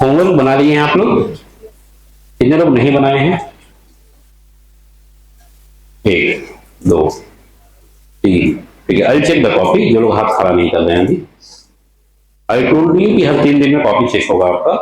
होमवर्क बना लिए हैं आप लोग? कितने लोग नहीं बनाए हैं? 1 2 3। ठीक है, आई चेक द कॉपी। जो लोग हाथ खड़ा नहीं कर रहे हैं अभी, आई टोल्ड यू कि हर 3 दिन में कॉपी चेक होगा आपका।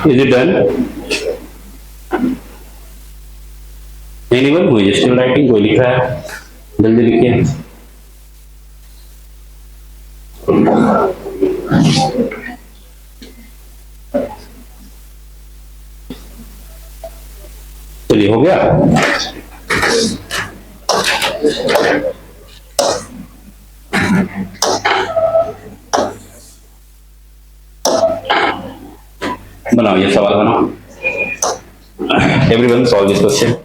Is it done? Anyone who is still writing? कोई लिख रहा है? जल्दी लिखिए। चलिए, हो गया? बनाओ, ये सवाल बनाओ। Everyone solve this question.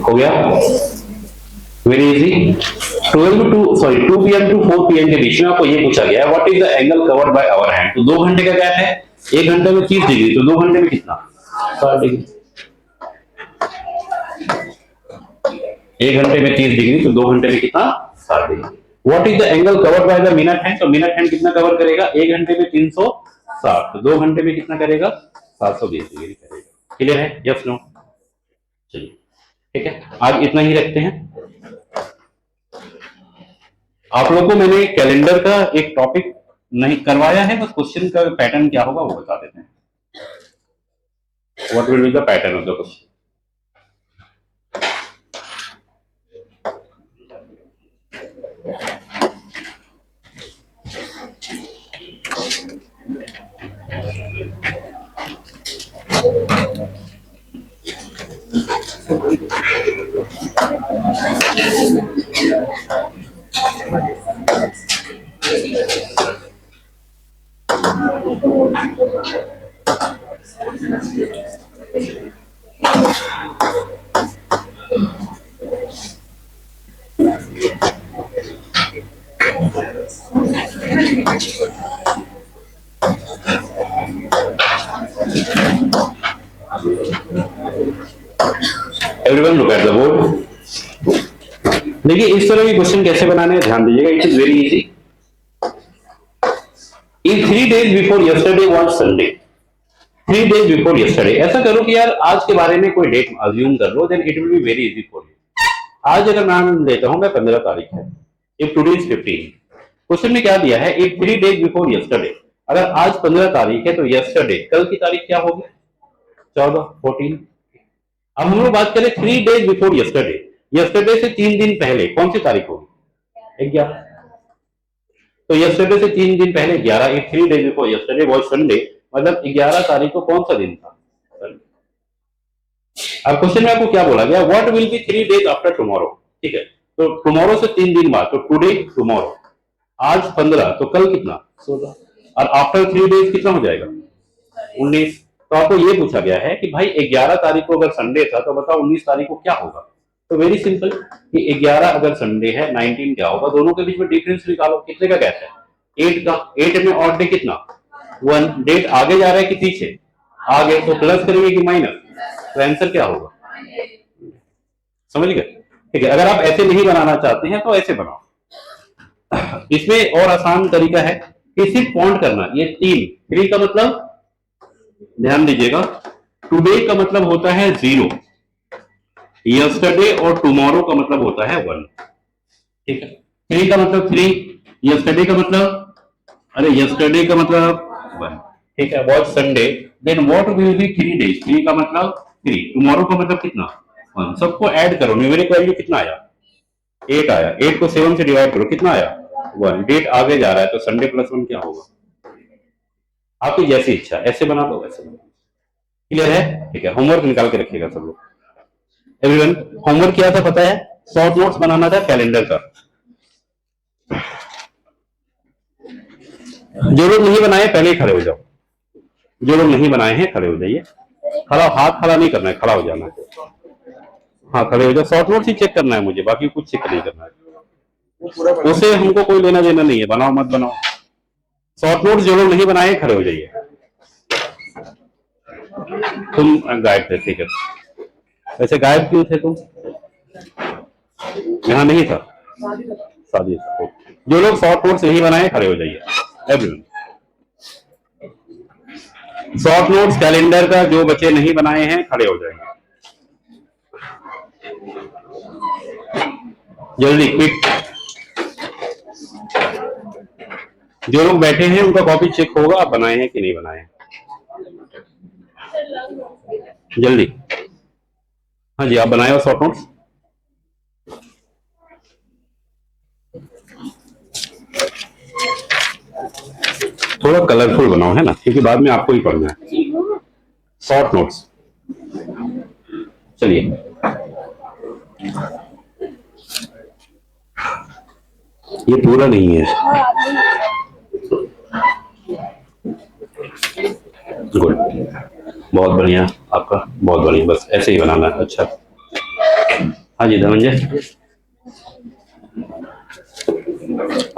हो गया? Very easy. 2 PM to 4 PM के बीच में आपको ये पूछा गया है what is the angle covered by hour hand. तो 2 घंटे का गैप है, 1 घंटे में 30 डिग्री, तो 2 घंटे में कितना? 60 डिग्री। 1 घंटे में 30 डिग्री, तो 2 घंटे में कितना? 60 degree. What is the angle covered by the minute hand. तो मिनट हैंड कितना कवर करेगा? 1 घंटे में 360 60, तो 2 घंटे में कितना करेगा? 720 डिग्री करेगा। क्लियर है? Yes no? चलिए ठीक है, आज इतना ही रखते हैं। आप लोगों को मैंने कैलेंडर का एक टॉपिक नहीं करवाया है, बस क्वेश्चन का पैटर्न क्या होगा वो बता देते हैं। What will be the pattern of the question? Everyone look at the board. देखिए इस तरह के क्वेश्चन कैसे बनाने हैं ध्यान दीजिएगा। It is very easy. In 3 days before yesterday was Sunday, 3 days before yesterday, ऐसा करो कि यार आज के बारे में कोई डेट अज्यूम कर लो, then it will be very easy for you. आज अगर नाम लेता हूं मैं 15 तारीख है, इफ टुडे इज 15, क्वेश्चन में क्या दिया है? इफ 3 days बिफोर यस्टरडे, अगर आज 15 तारीख है तो यस्टरडे कल की तारीख क्या होगी? 14, 14। अब हम लोग बात करें 3 days बिफोर यस्टरडे, यस्टरडे से 3 दिन पहले कौन सी तारीख होगी? 11। तो यस्टरडे से 3 दिन पहले 11, if 3 days before yesterday was Sunday, मतलब 11 तारीख को कौन सा दिन था? अब क्वेश्चन में आपको क्या बोला गया? What will be 3 days after tomorrow? ठीक है, तो टुमारो से 3 दिन बाद, तो टुडे टुमारो, आज 15 तो कल कितना? 16, और आफ्टर 3 days कितना हो जाएगा? 19। तो आपको ये पूछा गया है कि भाई 11 तारीख को अगर संडे था तो बताओ 19 तारीख को क्या होगा? तो वेरी सिंपल कि 11 अगर संडे है, 19 क्या होगा? दोनों के बीच में डिफरेंस निकालो। कितने का गैप है? 8 का। 8 में ऑड डे कितना? 1। डेट आगे जा रहा है कि पीछे? आगे, तो प्लस करेंगे कि माइनस? तो आंसर क्या होगा? समझ गए? ठीक है, अगर आप ऐसे नहीं बनाना चाहते हैं तो ऐसे बनाओ। इसमें और आसान तरीका है कि सिर्फ पॉइंट करना। ये 3 का मतलब ध्यान दीजिएगा, टुडे का मतलब होता है 0, यस्टरडे और टुमारो का मतलब होता है 1। ठीक है, 3 का मतलब 3, यस्टरडे का मतलब, अरे यस्टरडे का मतलब 1। ठीक है, what Sunday, then what will be 3 days? 3 का मतलब 3, टुमारो का मतलब कितना? 1। सबको ऐड करो, न्यूमेरिक वैल्यू कितना आया? 8 आया। 8 को 7 से डिवाइड करो, कितना आया? 1। डेट आगे जा रहा है तो संडे प्लस 1 क्या होगा? आपकी जैसी इच्छा, ऐसे बना लो वैसे बना लो। क्लियर है? ठीक है, होमवर्क निकाल के रखिएगा सब लोग। एवरीवन, होमवर्क क्या था पता है? शॉर्ट नोट्स बनाना था कैलेंडर का। जो लोग नहीं बनाए पहले ही खड़े हो जाओ। जो लोग नहीं बनाए हैं खड़े हो जाइए। खड़ा, हाथ खड़ा नहीं करना है, खड़ा हो जाना है। हाँ खड़े हो जाओ। शॉर्ट नोट्स ही चेक करना है मुझे, बाकी कुछ चेक नहीं करना है। उससे हमको कोई लेना देना नहीं है, बनाओ मत बनाओ। शॉर्ट नोट्स जो लोग नहीं बनाए खड़े हो जाइए। तुम गायब थे, ठीक है। वैसे गायब क्यों थे तुम? यहाँ नहीं था, शादी था। जो लोग शॉर्ट नोट्स नहीं बनाए खड़े हो जाइए। एवरीवन, शॉर्ट नोट्स कैलेंडर का जो बच्चे नहीं बनाए हैं खड़े हो जाएंगे जल्दी, क्विक। जो लोग बैठे हैं उनका कॉपी चेक होगा, आप बनाए हैं कि नहीं बनाए हैं। जल्दी। हाँ जी, आप बनाए हो शॉर्ट नोट्स? थोड़ा कलरफुल बनाओ, है ना, क्योंकि बाद में आपको ही पढ़ना है शॉर्ट नोट्स। चलिए, ये पूरा नहीं है। गुड, बहुत बढ़िया आपका, बहुत बढ़िया। बस ऐसे ही बनाना है। अच्छा, हाँ जी धनंजय,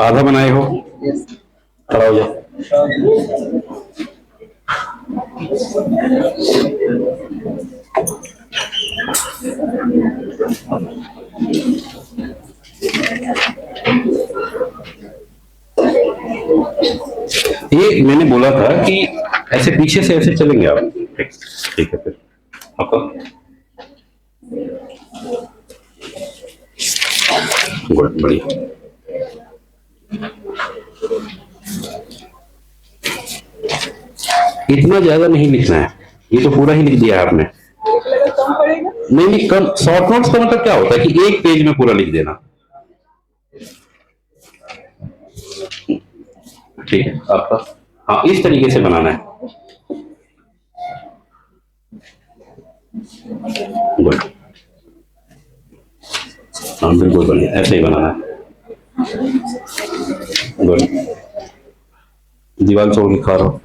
आधा बनाए हो? खड़ा हो जाओ। ये मैंने बोला था कि ऐसे पीछे से ऐसे चलेंगे आप। ठीक है फिर आपका गुड, बढ़िया। इतना ज्यादा नहीं लिखना है, ये तो पूरा ही लिख दिया है आपने। कम पड़ेगा? नहीं नहीं, कम। शॉर्ट नोट्स का मतलब क्या होता है कि एक पेज में पूरा लिख देना। ठीक है आपका, हाँ इस तरीके से बनाना है। गुड, हाँ बिल्कुल बढ़िया, ऐसे ही बनाना है। गुड, दीवार छोड़ लिखा रहा हूँ।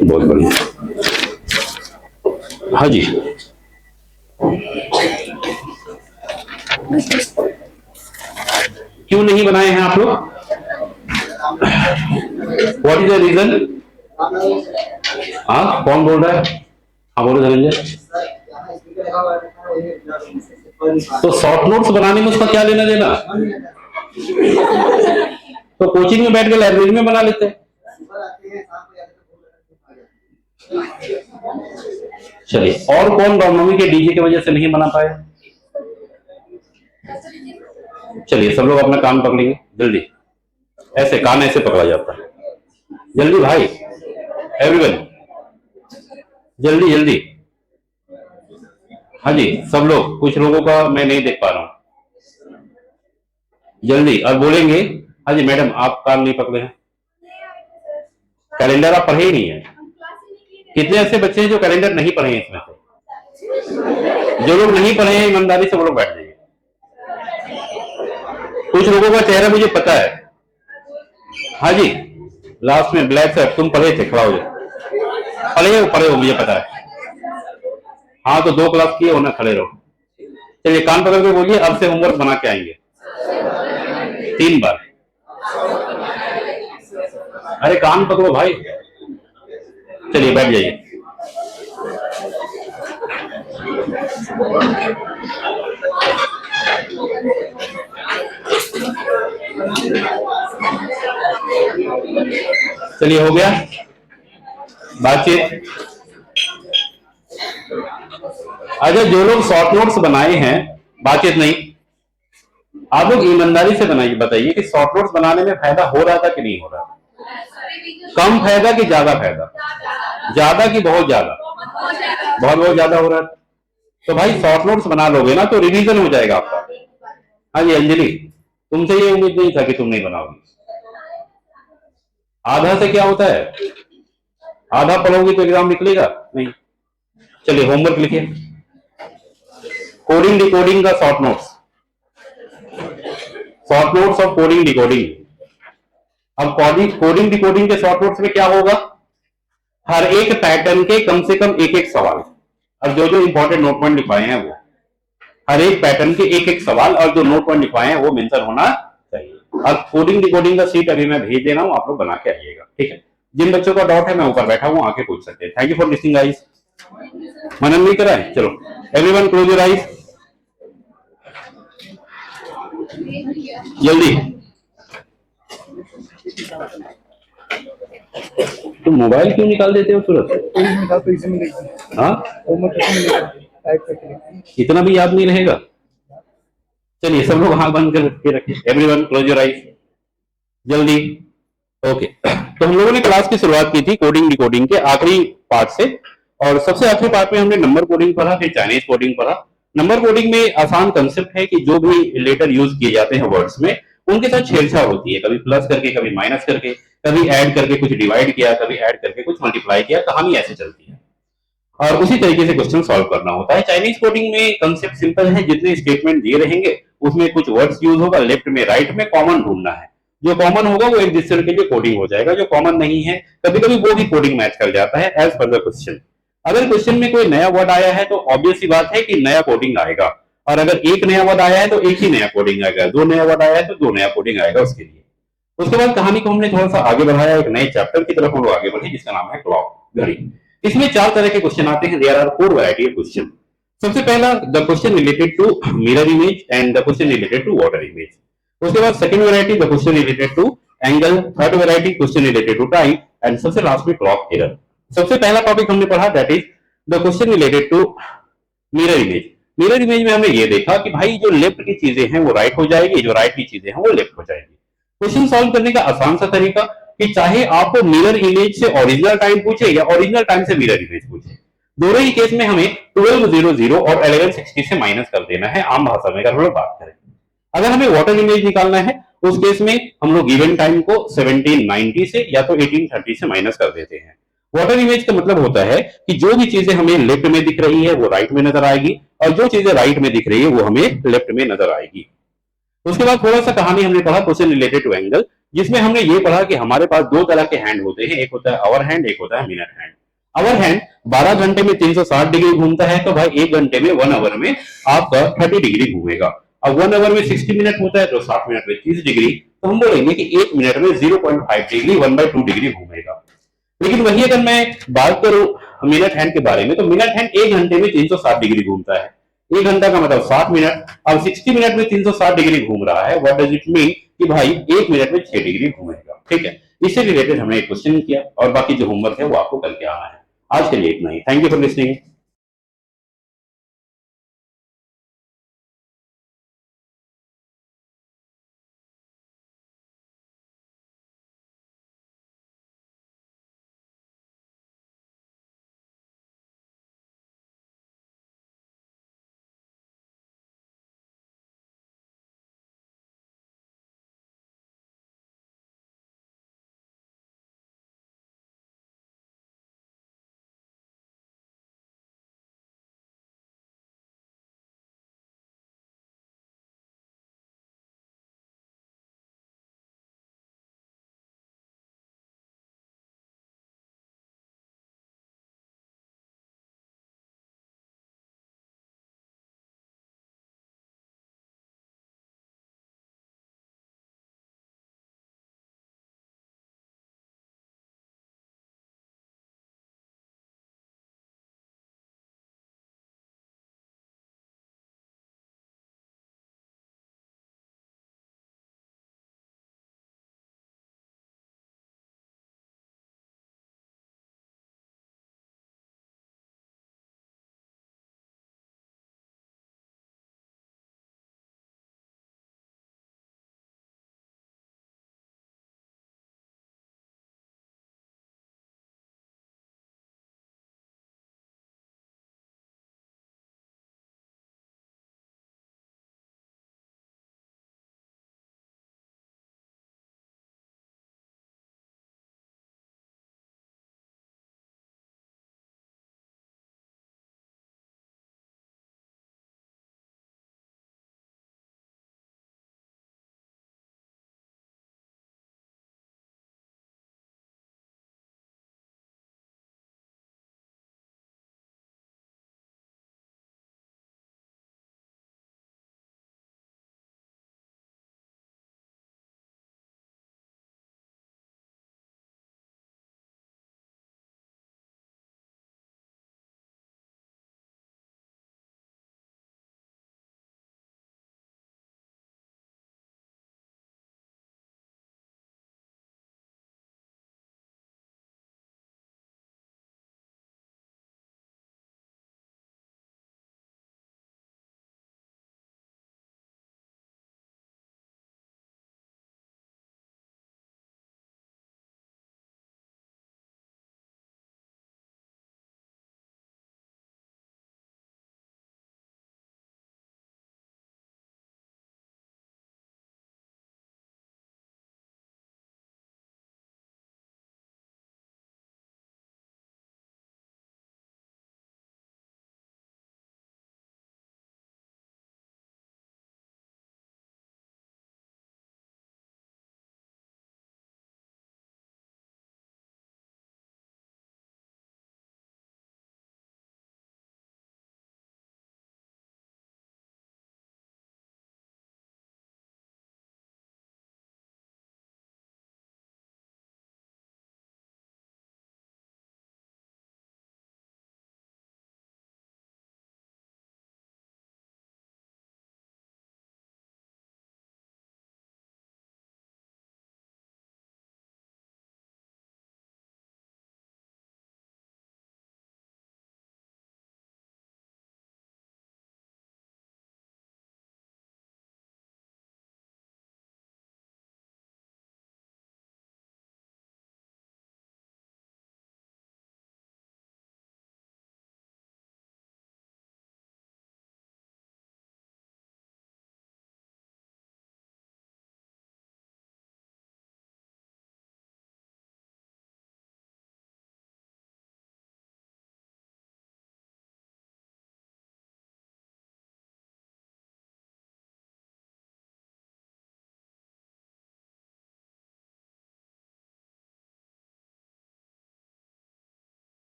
बहुत बढ़िया। हाँ जी, क्यों नहीं बनाए हैं आप लोग? What is the reason? हाँ कौन बोल रहा है? हाँ बोलो धनंजय। तो शॉर्ट नोट्स बनाने में उसका क्या लेना देना? तो कोचिंग में बैठ के लाइब्रेरी में बना लेते हैं। चलिए, और कौन रामनवमी के डीजे की वजह से नहीं बना पाए? चलिए सब लोग अपना कान पकड़ेंगे जल्दी, ऐसे कान ऐसे पकड़ा जाता है। जल्दी भाई, एवरीवन जल्दी जल्दी। हाँ जी सब लोग, कुछ लोगों का मैं नहीं देख पा रहा हूं, जल्दी और बोलेंगे। हाँ जी मैडम, आप कान नहीं पकड़े हैं, कैलेंडर आप पढ़े ही नहीं है। कितने ऐसे बच्चे हैं जो कैलेंडर नहीं पढ़े हैं इसमें से? जो लोग नहीं पढ़े हैं ईमानदारी से वो लोग बैठ जाइए। कुछ लोगों का चेहरा मुझे पता है। हाँ जी, लास्ट में ब्लैक शर्ट, तुम पढ़े थे, खड़ा हो जाओ। पढ़े हो मुझे पता है। हाँ तो 2 क्लास किए हो ना, खड़े रहो। चलिए कान पकड़ के बोलिए, अब से होमवर्क बना के आएंगे 3 बार। अरे कान पकड़ो भाई, चलिए बैठ जाइए। चलिए हो गया बातचीत। अच्छा, जो लोग शॉर्ट नोट्स बनाए हैं, बातचीत नहीं, आप लोग ईमानदारी से बनाइए, बताइए कि शॉर्ट नोट्स बनाने में फायदा हो रहा था कि नहीं हो रहा? कम फायदा कि ज्यादा फायदा? ज्यादा कि बहुत ज्यादा? बहुत ज्यादा हो रहा था। तो भाई शॉर्ट नोट्स बना लोगे ना तो रिवीजन हो जाएगा आपका। हाँ जी अंजलि, तुमसे ये उम्मीद नहीं था कि तुम नहीं बनाओगी। आधा से क्या होता है? आधा पढ़ोगी तो एग्जाम निकलेगा नहीं। चलिए होमवर्क लिखिए, कोडिंग डिकोडिंग का short notes, short notes of coding decoding. अब कोडिंग डिकोडिंग के शॉर्ट नोट्स में क्या होगा? हर एक पैटर्न के कम से कम एक एक सवाल, और जो जो इंपॉर्टेंट नोट पॉइंट लिखवाए हैं वो, हर एक पैटर्न के एक एक सवाल और जो नोट पॉइंट लिखवाए हैं वो मेंशन होना चाहिए। अब कोडिंग डिकोडिंग का सीट अभी मैं भेज दे रहा हूं, आप लोग बना के आइएगा, ठीक है? जिन बच्चों का डाउट है मैं ऊपर बैठा हूं, आके पूछ सकते हैं। Thank you for listening guys. मनन नहीं करा है? चलो एवरीवन क्लोज योर आईज, जल्दी। तुम मोबाइल क्यों निकाल देते हो तुरंत? हाँ इतना भी याद नहीं रहेगा। चलिए सब लोग हाथ बंद करके रखिए, एवरीवन क्लोज योर आईज, जल्दी। ओके, तो हम लोगों ने क्लास की शुरुआत की थी कोडिंग डिकोडिंग के आखिरी पार्ट से, और सबसे आखिरी पार्ट में हमने नंबर कोडिंग पढ़ा, फिर चाइनीज कोडिंग पढ़ा। नंबर कोडिंग में आसान कंसेप्ट है कि जो भी लेटर यूज किए जाते हैं वर्ड्स में, उनके साथ छेड़छाड़ होती है, कभी प्लस करके, कभी माइनस करके, कभी ऐड करके कुछ डिवाइड किया, कभी ऐड करके कुछ मल्टीप्लाई किया, कहानी ऐसे चलती है, और उसी तरीके से क्वेश्चन सॉल्व करना होता है। चाइनीज कोडिंग में कंसेप्ट सिंपल है, जितने स्टेटमेंट दिए रहेंगे उसमें कुछ वर्ड्स यूज होगा, लेफ्ट में राइट में कॉमन ढूंढना है, जो कॉमन होगा वो एक दूसरे के लिए कोडिंग हो जाएगा, जो कॉमन नहीं है कभी कभी वो भी कोडिंग मैच कर जाता है एज पर द क्वेश्चन। अगर क्वेश्चन में कोई नया वर्ड आया है तो ऑब्वियस सी बात है कि नया कोडिंग आएगा, और अगर एक नया वर्ड आया है तो एक ही नया कोडिंग आएगा, 2 नया वर्ड आया है तो 2 नया कोडिंग आएगा उसके लिए। उसके बाद कहानी को हमने थोड़ा सा आगे बढ़ाया, एक नए चैप्टर की तरफ हम लोग आगे बढ़े जिसका नाम है क्लॉक, घड़ी। इसमें 4 तरह के क्वेश्चन आते हैं, there are 4 variety of question. सबसे पहला the question related to mirror image and the question related to water image. उसके बाद second variety the question related to angle, third variety question related to time and सबसे लास्ट में क्रॉप एरर। सबसे पहला टॉपिक हमने पढ़ा that is the question related to mirror image. Mirror image में हमने ये देखा कि भाई जो लेफ्ट की चीजें हैं वो राइट हो जाएगी, जो राइट की चीजें हैं वो लेफ्ट हो जाएगी। क्वेश्चन सॉल्व करने का आसान सा तरीका कि चाहे आपको मिरर इमेज से ओरिजिनल टाइम पूछे या ओरिजिनल टाइम से मिरर इमेज पूछे, दोनों ही केस में हमें 1200 और 1160 से माइनस कर देना है, आम भाषा में अगर हम लोग बात करें। अगर हमें वाटर इमेज निकालना है उस केस में हम लोग गिवन टाइम को 1790 से या तो 1830 से माइनस कर देते हैं। वाटर इमेज का मतलब होता है कि जो भी चीजें हमें लेफ्ट में दिख रही है वो राइट में नजर आएगी और जो चीजें राइट में दिख रही है वो हमें लेफ्ट में नजर आएगी। उसके बाद थोड़ा सा कहानी हमने पढ़ा क्वेश्चन रिलेटेड टू एंगल, जिसमें हमने ये पढ़ा कि हमारे पास दो तरह के हैंड होते हैं, एक होता है आवर हैंड, एक होता है मिनट हैंड। आवर हैंड 12 घंटे में 360 डिग्री घूमता है, तो भाई 1 घंटे में 1 आवर में आपका 30 डिग्री घूमेगा। अब 1 आवर में 60 मिनट होता है तो 60 मिनट में 30 डिग्री, तो हम बोलेंगे कि 1 मिनट में 0.5 डिग्री 1/2 डिग्री घूमेगा। लेकिन वही अगर मैं बात करूं मिनट हैंड के बारे में, तो मिनट हैंड 1 घंटे में 360 डिग्री घूमता है। 1 घंटा का मतलब 60 मिनट। अब 60 मिनट में 360 डिग्री घूम रहा है, व्हाट डज इट मीन कि भाई 1 मिनट में 6 डिग्री घूमेगा। ठीक है, इससे रिलेटेड हमने एक क्वेश्चन किया और बाकी जो होमवर्क है वो आपको करके आना है। आज के लिए इतना ही। Thank you for listening.